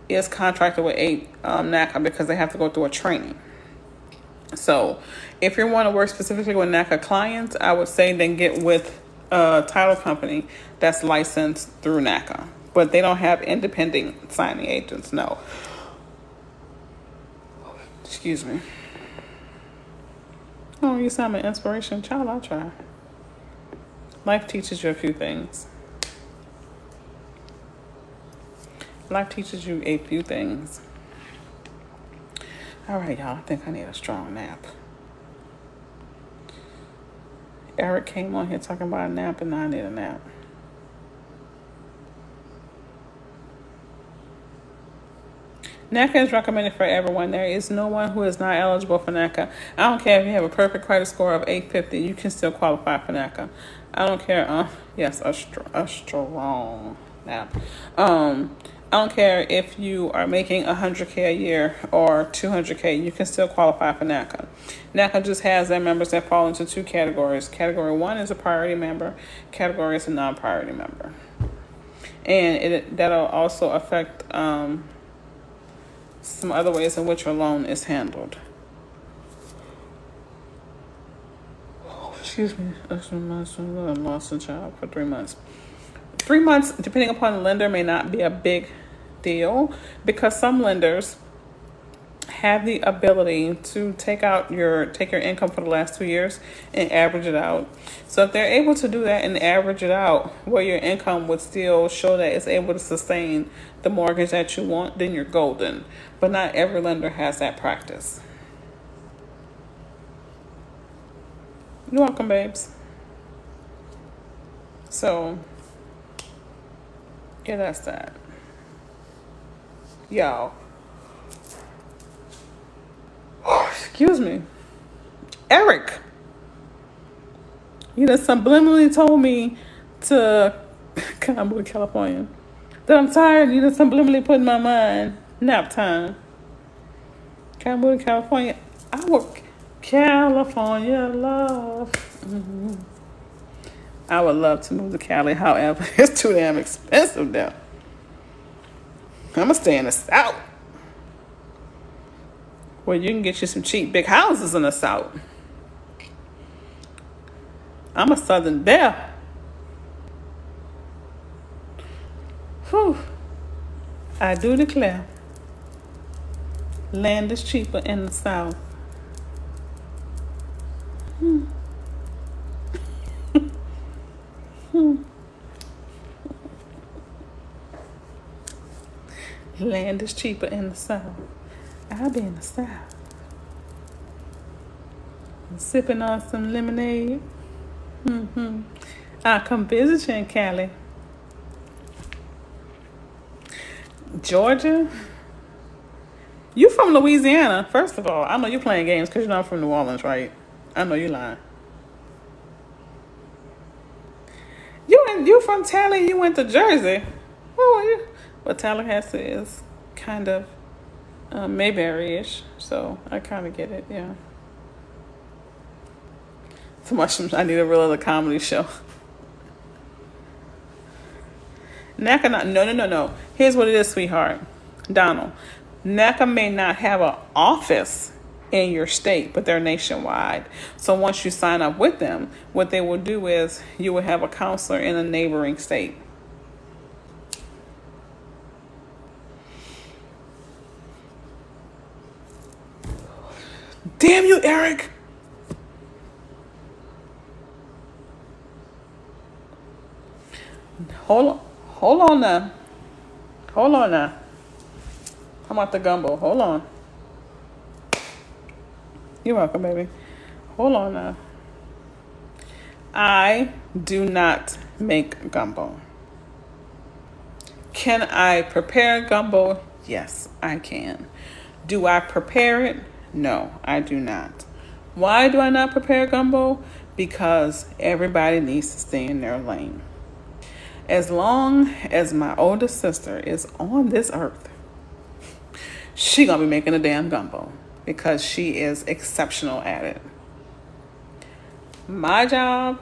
is contracted with NACA because they have to go through a training. So if you want to work specifically with NACA clients, I would say then get with a title company that's licensed through NACA. But they don't have independent signing agents, no. Excuse me. Oh, you sound an inspiration. Child, I'll try. Life teaches you a few things. Life teaches you a few things. All right, y'all. I think I need a strong nap. Eric came on here talking about a nap, and now I need a nap. NACA is recommended for everyone. There is no one who is not eligible for NACA. I don't care if you have a perfect credit score of 850, you can still qualify for NACA. I don't care. Yes, a strong nap. I don't care if you are making $100K a year or $200K, you can still qualify for NACA. NACA just has their members that fall into two categories. Category 1 is a priority member. Category is a non-priority member. And that'll also affect some other ways in which your loan is handled. Excuse me. I lost a job for 3 months. 3 months, depending upon the lender, may not be a big deal because some lenders have the ability to take your income for the last 2 years and average it out. So if they're able to do that and average it out where your income would still show that it's able to sustain the mortgage that you want, then you're golden. But not every lender has that practice. You're welcome, babes. So yeah, that's that. Y'all. Excuse me. Eric. You just subliminally told me to come to California. That I'm tired. You just subliminally put in my mind nap time. Can I move to California? I would California love. Mm-hmm. I would love to move to Cali. However, it's too damn expensive there. I'm going to stay in the South. Where you can get you some cheap big houses in the South. I'm a Southern belle. Whew. I do declare. Land is cheaper in the South. Land is cheaper in the South. I'll be in the South. Sipping on some lemonade. I'll come visit you in Cali. Georgia? You from Louisiana, first of all. I know you playing games because you know I'm from New Orleans, right? I know you lying. You from Tally, you went to Jersey. Who are you? But Tallahassee is kind of Mayberry-ish, so I kind of get it, yeah. Too much, I need a real other comedy show. NACA, no. Here's what it is, sweetheart. Donald, NACA may not have an office in your state, but they're nationwide. So once you sign up with them, what they will do is you will have a counselor in a neighboring state. Damn you, Eric. Hold on now. I'm out the gumbo. Hold on. You're welcome, baby. Hold on now. I do not make gumbo. Can I prepare gumbo? Yes, I can. Do I prepare it? No, I do not. Why do I not prepare gumbo? Because everybody needs to stay in their lane. As long as my oldest sister is on this earth, she gonna be making a damn gumbo because she is exceptional at it. My job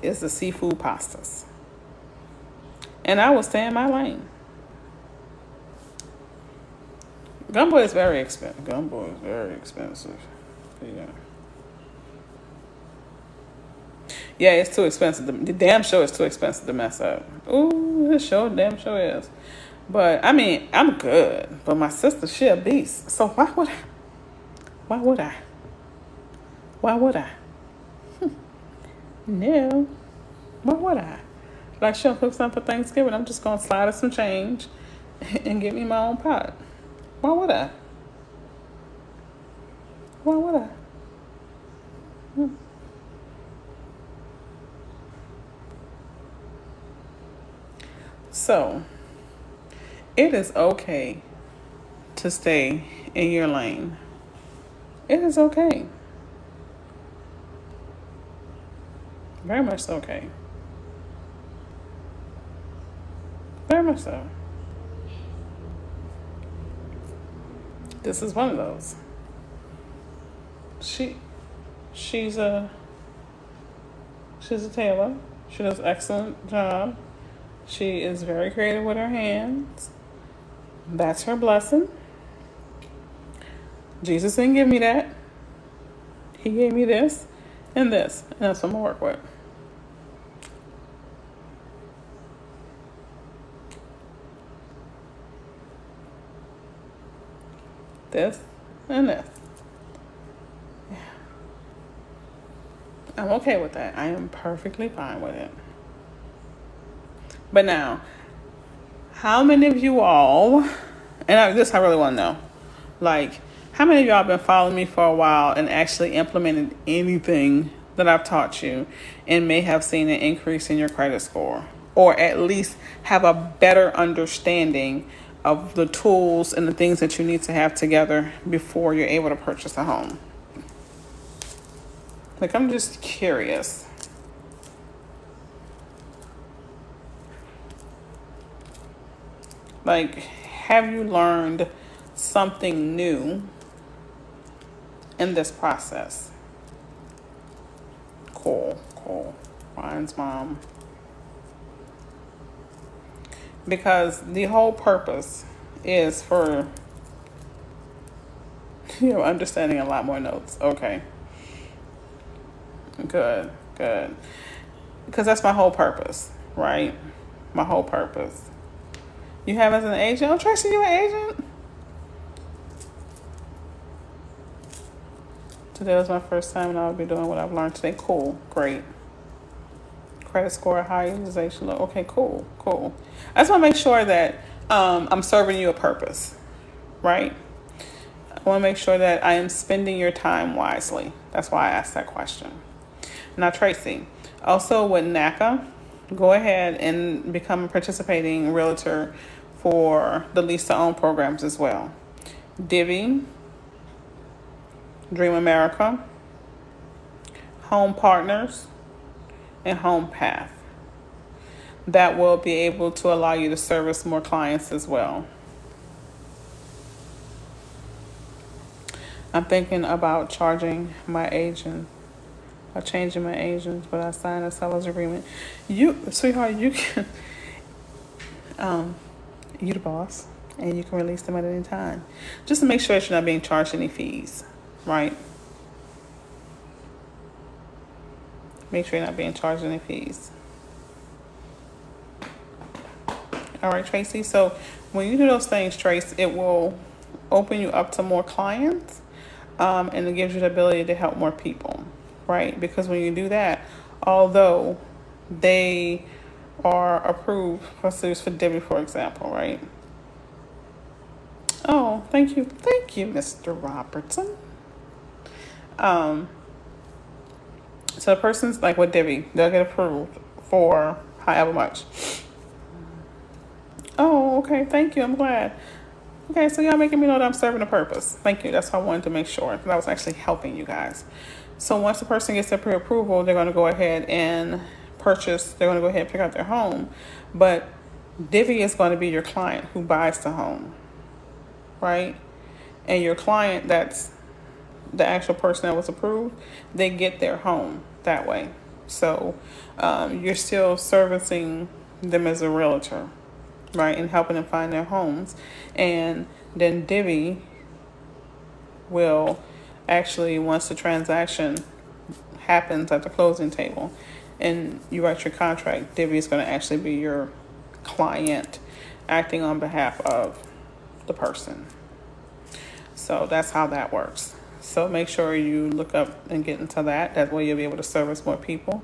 is the seafood pastas. And I will stay in my lane. Gumbo is very expensive. Gumbo is very expensive. Yeah. Yeah, it's too expensive. The damn show is too expensive to mess up. Ooh, this show, damn show is. But I mean, I'm good. But my sister, she a beast. So why would I? Why would I? Why would I? No. Why would I? Like she'll cook something for Thanksgiving. I'm just gonna slide her some change and get me my own pot. Why would I? Why would I? So, it is okay to stay in your lane. It is okay. Very much okay. Very much so. This is one of those. She's a tailor. She does an excellent job. She is very creative with her hands. That's her blessing. Jesus didn't give me that. He gave me this and this, and that's what I'm gonna work with. This and this. Yeah. I'm okay with that. I am perfectly fine with it. But now, how many of you all, and this I really want to know, like, how many of y'all been following me for a while and actually implemented anything that I've taught you and may have seen an increase in your credit score? Or at least have a better understanding of the tools and the things that you need to have together before you're able to purchase a home? Like, I'm just curious. Like, have you learned something new in this process? Cool. Ryan's mom. Because the whole purpose is for understanding a lot more notes. Okay. Good. Because that's my whole purpose, right? My whole purpose. You have as an agent? Oh, Tracy, you an agent? Today was my first time and I'll be doing what I've learned today. Cool. Great. Credit score, high utilization. Okay, cool. I just want to make sure that I'm serving you a purpose, right? I want to make sure that I am spending your time wisely. That's why I asked that question. Now, Tracy, also with Naca, go ahead and become a participating realtor for the lease to own programs as well. Divvy, Dream America, Home Partners, and Home Path. That will be able to allow you to service more clients as well. I'm thinking about changing my agent, but I signed a seller's agreement. Sweetheart, you can, you the boss, and you can release them at any time. Just to make sure that you're not being charged any fees, right? Make sure you're not being charged any fees. All right, Tracy. So when you do those things, Trace, it will open you up to more clients, and it gives you the ability to help more people, right? Because when you do that, although they are approved for Debbie, for example, right? Oh, thank you, Mr. Robertson. Um, so the person's like with Divvy, they'll get approved for however much. Oh, okay. Thank you. I'm glad. Okay, so y'all making me know that I'm serving a purpose. Thank you. That's why I wanted to make sure that I was actually helping you guys. So once the person gets their pre-approval, they're going to go ahead and purchase. They're going to go ahead and pick out their home. But Divvy is going to be your client who buys the home, right? And your client, that's the actual person that was approved, they get their home that way. So you're still servicing them as a realtor, right, and helping them find their homes. And then Divvy will actually, once the transaction happens at the closing table and you write your contract, Divvy is going to actually be your client acting on behalf of the person. So that's how that works. So make sure you look up and get into that. That way you'll be able to service more people.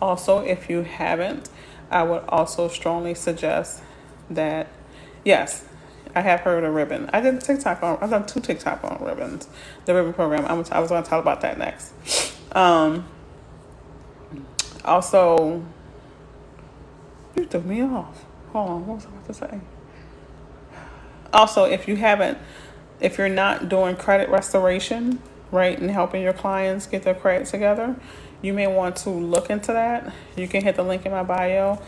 Also, if you haven't, I would also strongly suggest that, yes, I have heard of ribbon. I've done 2 TikTok on ribbons, the ribbon program. I was going to talk about that next. Also, you took me off. Hold on, what was I about to say? Also, if you're not doing credit restoration, right, and helping your clients get their credit together, you may want to look into that. You can hit the link in my bio.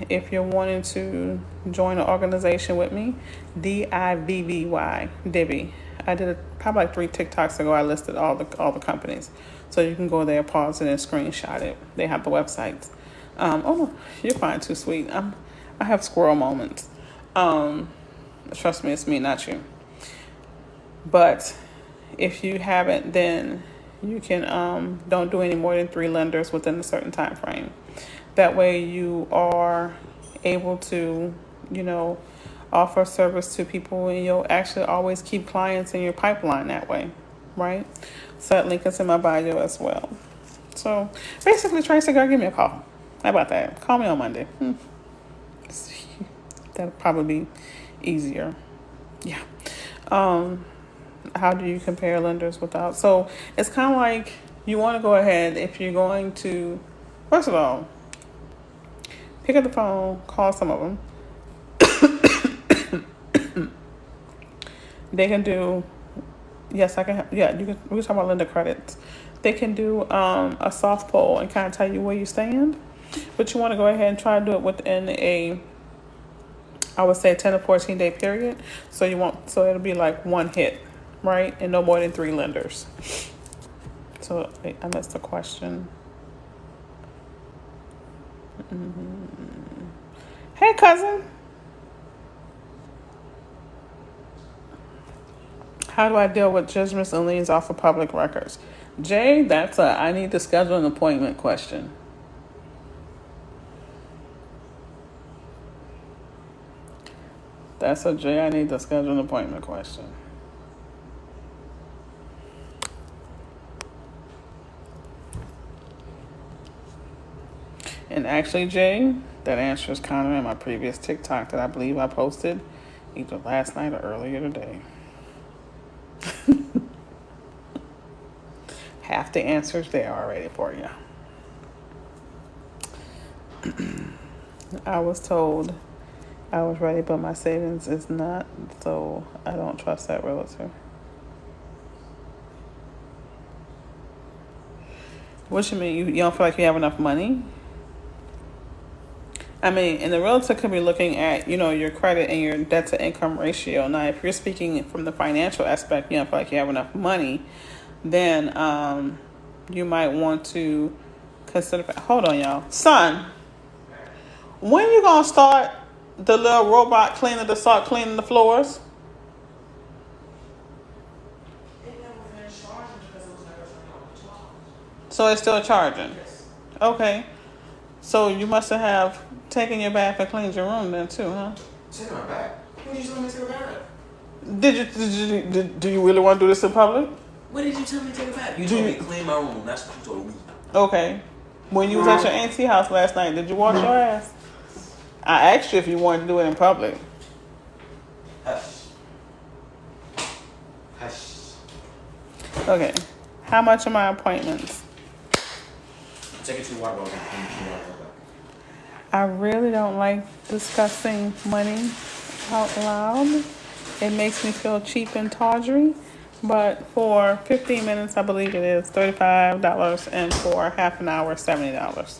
If you're wanting to join an organization with me, DIVVY, Divvy. I did probably like 3 TikToks ago. I listed all the companies, so you can go there, pause it, and screenshot it. They have the websites. Oh, you're fine, too sweet. I have squirrel moments. Trust me, it's me, not you. But if you haven't, then you can don't do any more than 3 lenders within a certain time frame. That way you are able to, offer service to people, and you'll actually always keep clients in your pipeline that way, right? So that link is in my bio as well. So basically, Tracy, girl, give me a call. How about that? Call me on Monday. That'll probably be easier. Yeah. How do you compare lenders without? So it's kind of like you want to go ahead, if you're going to, first of all, pick up the phone, call some of them. They can do, yes, I can, yeah, we can talk about lender credits. They can do a soft poll and kind of tell you where you stand, but you want to go ahead and try to do it within I would say 10 to 14 day period. So it'll be like 1 hit, right? And no more than 3 lenders. So I missed the question. Hey, cousin. How do I deal with judgments and liens off of public records? Jay, that's I need to schedule an appointment question. That's a Jay, I need to schedule an appointment question. And actually, Jay, that answer is kind of in my previous TikTok that I believe I posted either last night or earlier today. Half the answers there already for you. I was told I was ready, but my savings is not, so I don't trust that realtor. What you mean? You don't feel like you have enough money? I mean, and the realtor could be looking at, your credit and your debt to income ratio. Now, if you're speaking from the financial aspect, you don't feel like you have enough money, then you might want to consider. Hold on, y'all. Son, when you gonna start the little robot cleaner to start cleaning the floors? So it's still charging? Okay. So you must have taken your bath and cleaned your room then too, huh? Take my back. When did you tell me to take a bath? Do you really want to do this in public? When did you tell me to take a bath? You told me to clean my room. That's what you told me. Okay. When you was at your auntie house last night, did you wash your ass? I asked you if you wanted to do it in public. Hush. Hush. Okay. How much are my appointments? Take it to water bottle. I really don't like discussing money out loud. It makes me feel cheap and tawdry. But for 15 minutes, I believe it is $35, and for half an hour, $70.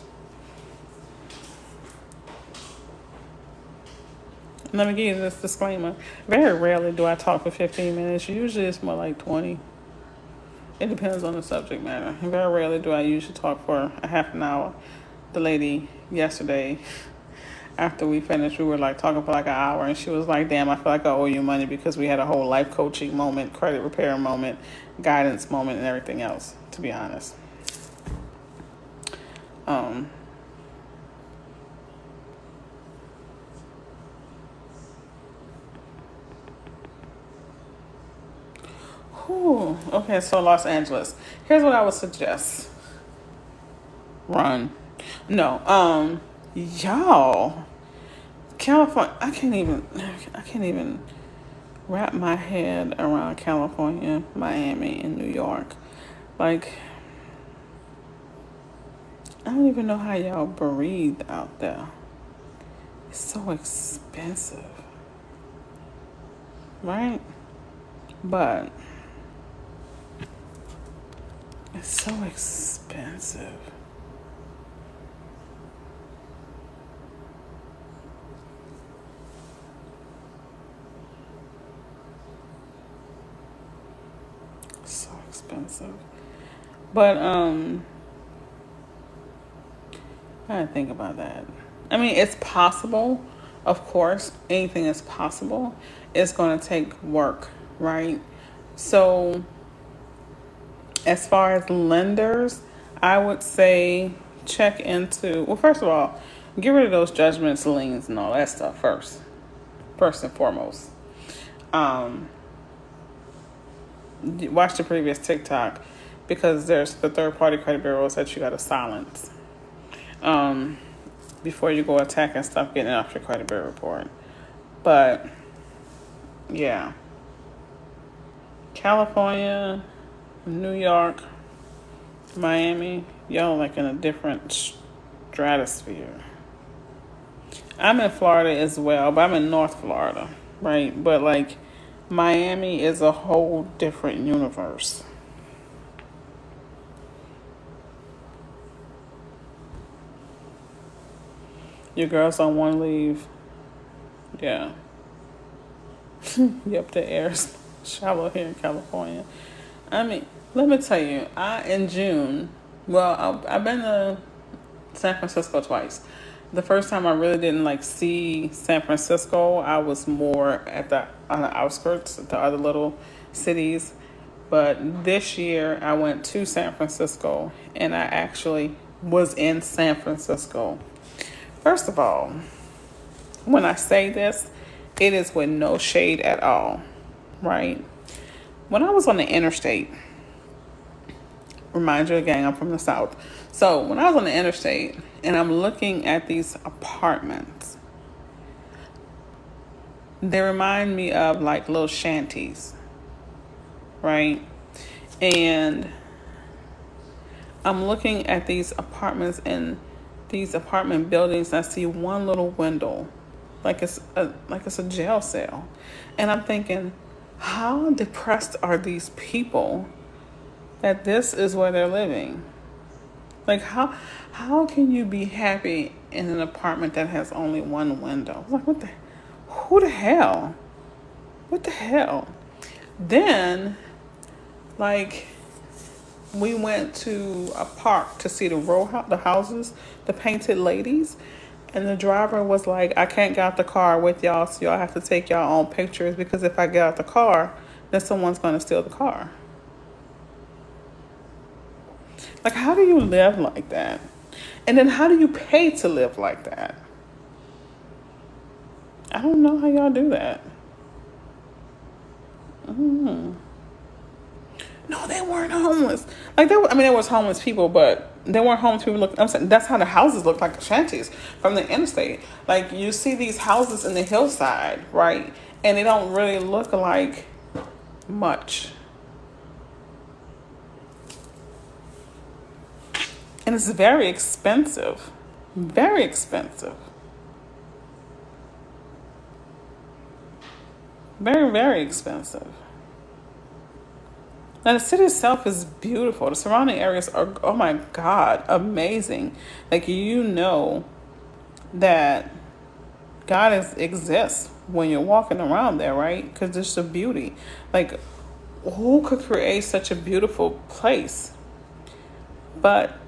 Let me give you this disclaimer. Very rarely do I talk for 15 minutes. Usually it's more like 20. It depends on the subject matter. Very rarely do I usually talk for a half an hour. The lady yesterday, after we finished, we were like talking for like an hour, and she was like, damn, I feel like I owe you money because we had a whole life coaching moment, credit repair moment, guidance moment, and everything else, to be honest. Okay, so Los Angeles. Here's what I would suggest. Run. No, y'all. California, I can't even wrap my head around California, Miami, and New York. Like, I don't even know how y'all breathe out there. It's so expensive. Right? But it's so expensive. So expensive. But I gotta think about that. I mean, it's possible. Of course, anything is possible. It's gonna take work, right? So as far as lenders, I would say check into, well, first of all, get rid of those judgments, liens, and all that stuff first and foremost. Watch the previous TikTok, because there's the third-party credit bureaus that you got to silence before you go attacking stuff getting off your credit bureau report. But yeah, California, New York, Miami, y'all like in a different stratosphere. I'm in Florida as well, but I'm in North Florida, right? But like Miami is a whole different universe. Your girls don't want to leave. Yeah. Yep, the air's shallow here in California. I mean, let me tell you, in June, well, I've been to San Francisco twice. The first time I really didn't like see San Francisco. I was more on the outskirts, the other little cities. But this year I went to San Francisco, and I actually was in San Francisco. First of all, when I say this, it is with no shade at all, right? When I was on the interstate, remind you again, I'm from the South. So when I was on the interstate and I'm looking at these apartments, they remind me of like little shanties, right? And I'm looking at these apartments and these apartment buildings. I see one little window, like it's a jail cell, and I'm thinking, how depressed are these people that this is where they're living? Like how can you be happy in an apartment that has only one window? Like who the hell? What the hell? Then, like, we went to a park to see the houses, the painted ladies, and the driver was like, I can't get out the car with y'all, so y'all have to take y'all own pictures, because if I get out the car, then someone's going to steal the car. Like, how do you live like that? And then how do you pay to live like that? I don't know how y'all do that. No, they weren't homeless. Like there was homeless people, but they weren't homeless people. I'm saying that's how the houses look like, shanties from the interstate. Like you see these houses in the hillside, right? And they don't really look like much. And it's very expensive. Very expensive. Very, very expensive. Now, the city itself is beautiful. The surrounding areas are, oh my God, amazing. Like, you know that God exists when you're walking around there, right? Because there's the beauty. Like, who could create such a beautiful place? But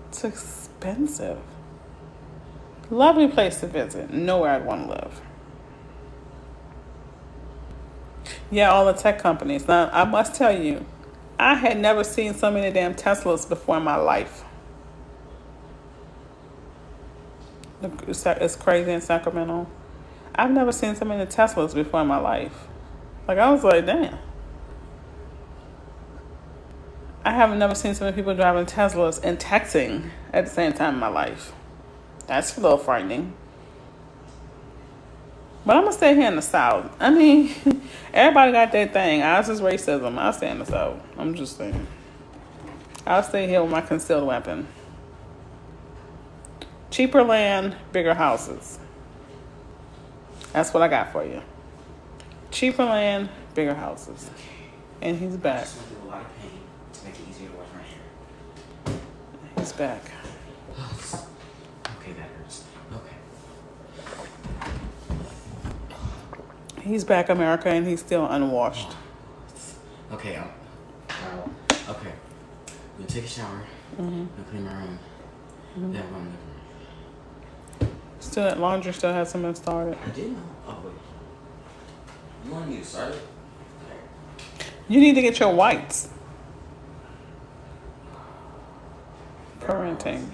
it's expensive. Lovely place to visit. Nowhere I'd want to live. Yeah, all the tech companies. Now, I must tell you, I had never seen so many damn Teslas before in my life. It's crazy in Sacramento. I've never seen so many Teslas before in my life. Like, I was like, damn. I haven't never seen so many people driving Teslas and texting at the same time in my life. That's a little frightening. But I'm going to stay here in the South. I mean, everybody got their thing. Ours is racism. I'll stay in the South. I'm just saying. I'll stay here with my concealed weapon. Cheaper land, bigger houses. That's what I got for you. Cheaper land, bigger houses. And he's I back. just went through a lot of pain to make it easier to wash my hair. He's back. Okay, that hurts. Okay. He's back, America, and he's still unwashed. Okay, okay. We'll take a shower. We'll clean my room. Then we're gonna live. Still, that laundry still hasn't been started. I did know. Oh, wait. You want me to start it? Okay. You need to get your whites. Parenting.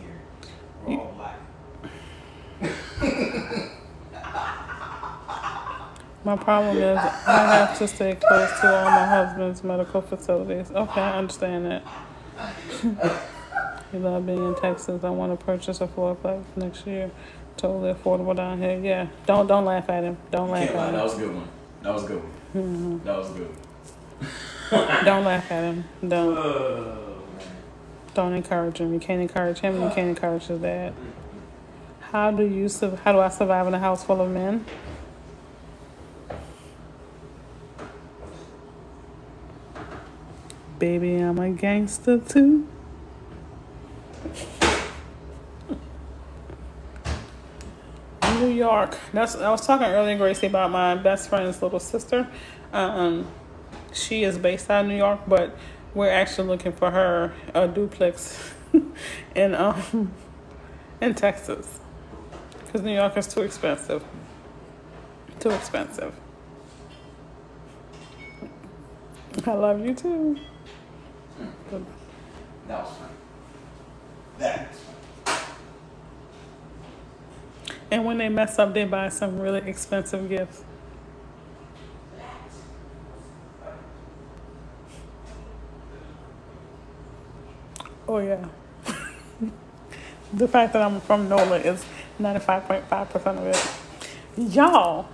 We're all black. My problem is I have to stay close to all my husband's medical facilities. Okay, I understand that. You love being in Texas. I want to purchase a fourplex next year. Totally affordable down here. Yeah, don't laugh at him. Don't laugh Can't lie, at that him. was a good one. That was a good one. That was a good one. Don't laugh at him. Don't. Man. Don't encourage him. You can't encourage him, and you can't encourage his dad. How do I survive in a house full of men? Baby, I'm a gangster too. New York. I was talking earlier, Gracie, about my best friend's little sister. She is based out of New York, but we're actually looking for her a duplex in Texas, because New York is too expensive. Too expensive. I love you too. That was fun. That was fun. And when they mess up, they buy some really expensive gifts. Oh yeah. The fact that I'm from NOLA is 95.5% of it. Y'all,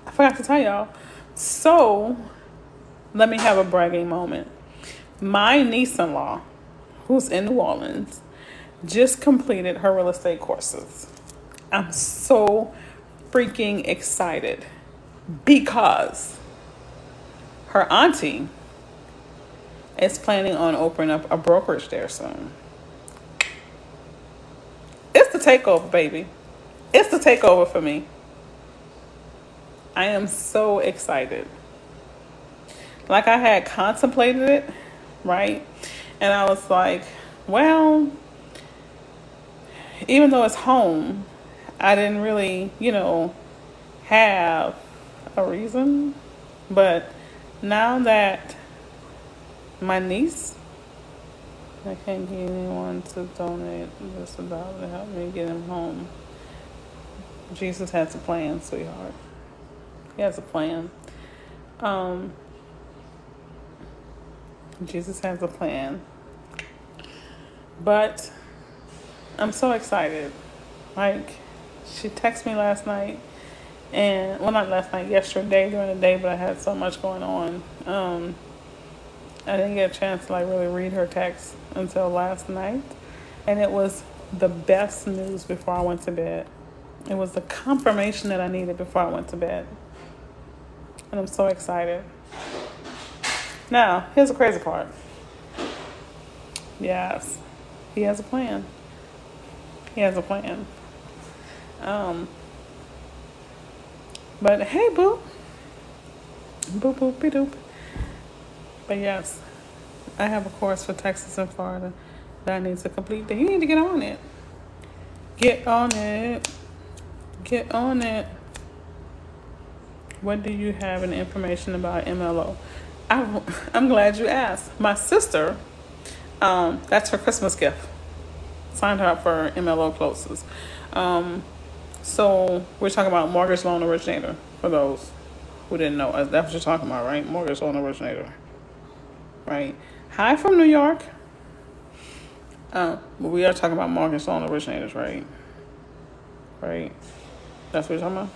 I forgot to tell y'all. So, let me have a bragging moment. My niece-in-law, who's in New Orleans, just completed her real estate courses. I'm so freaking excited because her auntie is planning on opening up a brokerage there soon. It's the takeover, baby. It's the takeover for me. I am so excited. Like, I had contemplated it, right? And I was like, well, even though it's home, I didn't really, have a reason. But now that my niece, I can't get anyone to donate just $1 to help me get him home. Jesus has a plan, sweetheart. He has a plan. Jesus has a plan. But I'm so excited. Like, she texted me last night, and, well, not last night, yesterday during the day, but I had so much going on. I didn't get a chance to like really read her text until last night. And it was the best news before I went to bed. It was the confirmation that I needed before I went to bed. And I'm so excited. Now, here's the crazy part. Yes, he has a plan. He has a plan. But hey, boo. Boop, boop, be doop. But yes, I have a course for Texas and Florida that I need to complete. You need to get on it. Get on it. Get on it. What do you have in information about MLO? I'm glad you asked. My sister, that's her Christmas gift. Signed her up for MLO closes. So we're talking about mortgage loan originator for those who didn't know. That's what you're talking about, right? Mortgage loan originator. Right. Hi from New York. We are talking about mortgage loan originators, right? Right. That's what you're talking about?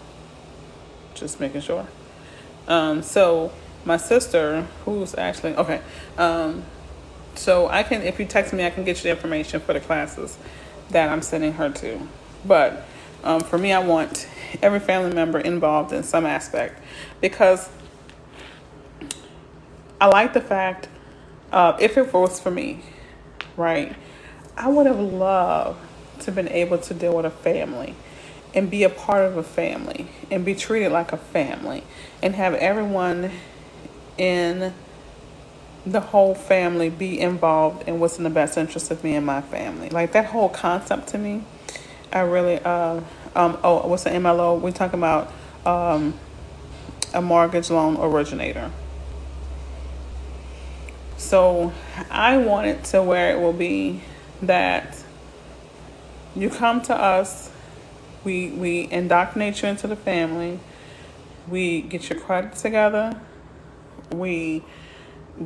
Just making sure. So my sister, who's actually, okay. So I can, if you text me, I can get you the information for the classes that I'm sending her to. But for me, I want every family member involved in some aspect because I like the fact if it was for me, right, I would have loved to have been able to deal with a family and be a part of a family and be treated like a family and have everyone in the whole family be involved in what's in the best interest of me and my family. Like that whole concept to me, I really, what's the MLO? We're talking about a mortgage loan originator. So I want it to where it will be that you come to us, we indoctrinate you into the family, we get your credit together, we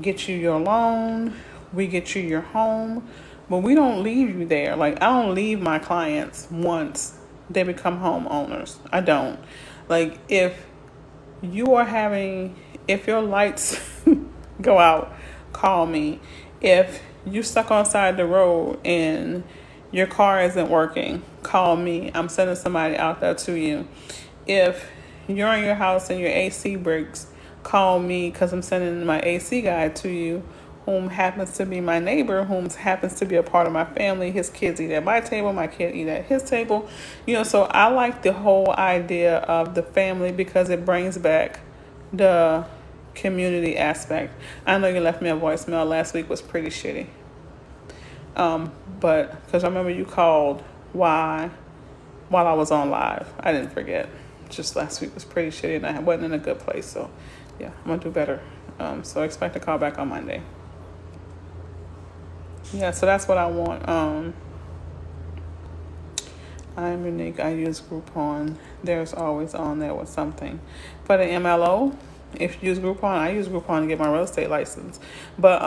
get you your loan, we get you your home, but we don't leave you there. Like, I don't leave my clients once they become homeowners. I don't. Like, if your lights go out, call me. If you stuck on the side of the road and your car isn't working, call me. I'm sending somebody out there to you. If you're in your house and your AC breaks, call me because I'm sending my AC guy to you, whom happens to be my neighbor, whom happens to be a part of my family. His kids eat at my table, my kid eat at his table. So I like the whole idea of the family because it brings back the community aspect. I know you left me a voicemail last week, was pretty shitty. But because I remember you called while I was on live. I didn't forget. Just last week was pretty shitty and I wasn't in a good place. So yeah, I'm going to do better. So expect a call back on Monday. Yeah, so that's what I want. I'm unique. I use Groupon. There's always on there with something. For the MLO, if you use Groupon, I use Groupon to get my real estate license. But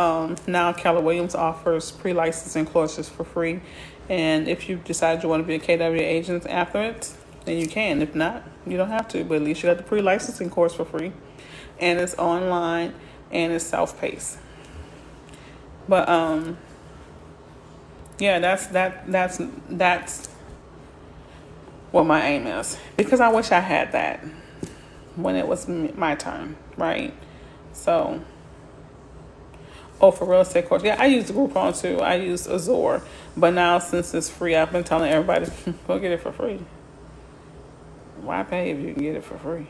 now Keller Williams offers pre-licensing courses for free. And if you decide you want to be a KW agent after it, then you can. If not, you don't have to. But at least you got the pre-licensing course for free. And it's online and it's self-paced. But yeah, that's what my aim is. Because I wish I had that when it was my turn, right? So, for real estate course, yeah, I use Groupon too. I use Azure, but now since it's free, I've been telling everybody go get it for free. Why pay if you can get it for free?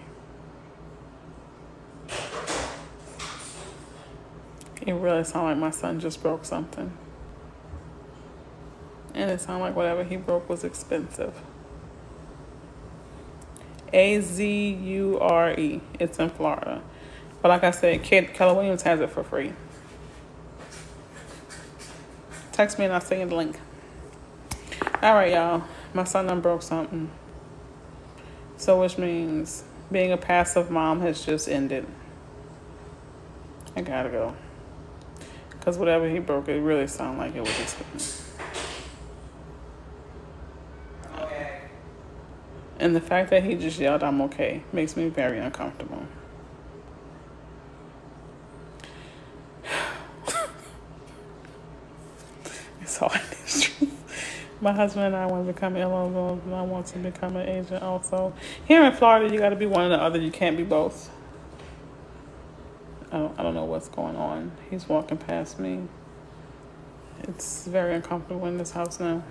It really sounds like my son just broke something. And it sounded like whatever he broke was expensive. Azure. It's in Florida. But like I said, Keller Williams has it for free. Text me and I'll send you the link. All right, y'all. My son done broke something. So which means being a passive mom has just ended. I gotta go. Because whatever he broke, it really sounded like it was expensive. Okay. And the fact that he just yelled, "I'm okay," makes me very uncomfortable. It's all industry. My husband and I want to become LLOs, and I want to become an agent also. Here in Florida, you got to be one or the other. You can't be both. I don't know what's going on. He's walking past me. It's very uncomfortable in this house now.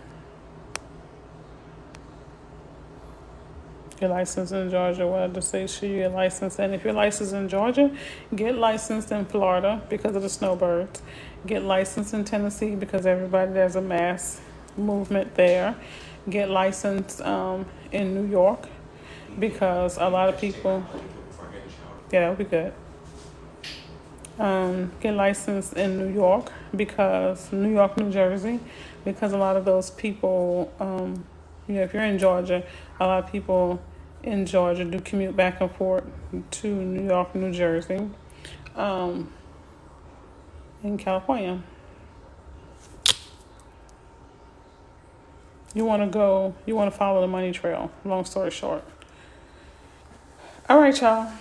Your license in Georgia, what I just say, should you get licensed? And if you're licensed in Georgia, get licensed in Florida because of the snowbirds. Get licensed in Tennessee because there's a mass movement there. Get licensed in New York because a lot of people. Yeah, that would be good. Get licensed in New York because New York, New Jersey, because a lot of those people, if you're in Georgia, a lot of people in Georgia do commute back and forth to New York, New Jersey, in California. You want to follow the money trail, long story short. All right, y'all.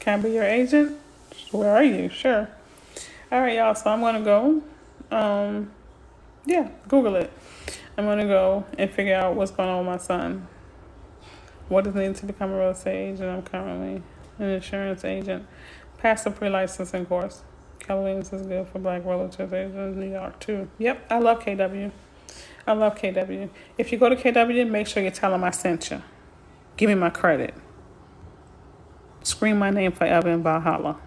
Can I be your agent? Where are you? Sure. All right, y'all. So I'm going to go. Google it. I'm going to go and figure out what's going on with my son. What is needed to become a real estate agent? I'm currently an insurance agent. Passed the pre-licensing course. Keller is good for black realtors agents in New York, too. Yep, I love KW. I love KW. If you go to KW, make sure you tell them I sent you. Give me my credit. Scream my name forever in Valhalla.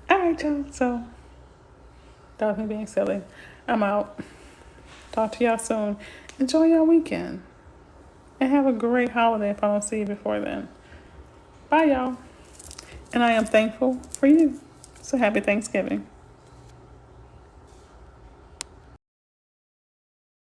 All right, y'all. So, that was me being silly. I'm out. Talk to y'all soon. Enjoy your weekend. And have a great holiday if I don't see you before then. Bye, y'all. And I am thankful for you. So happy Thanksgiving.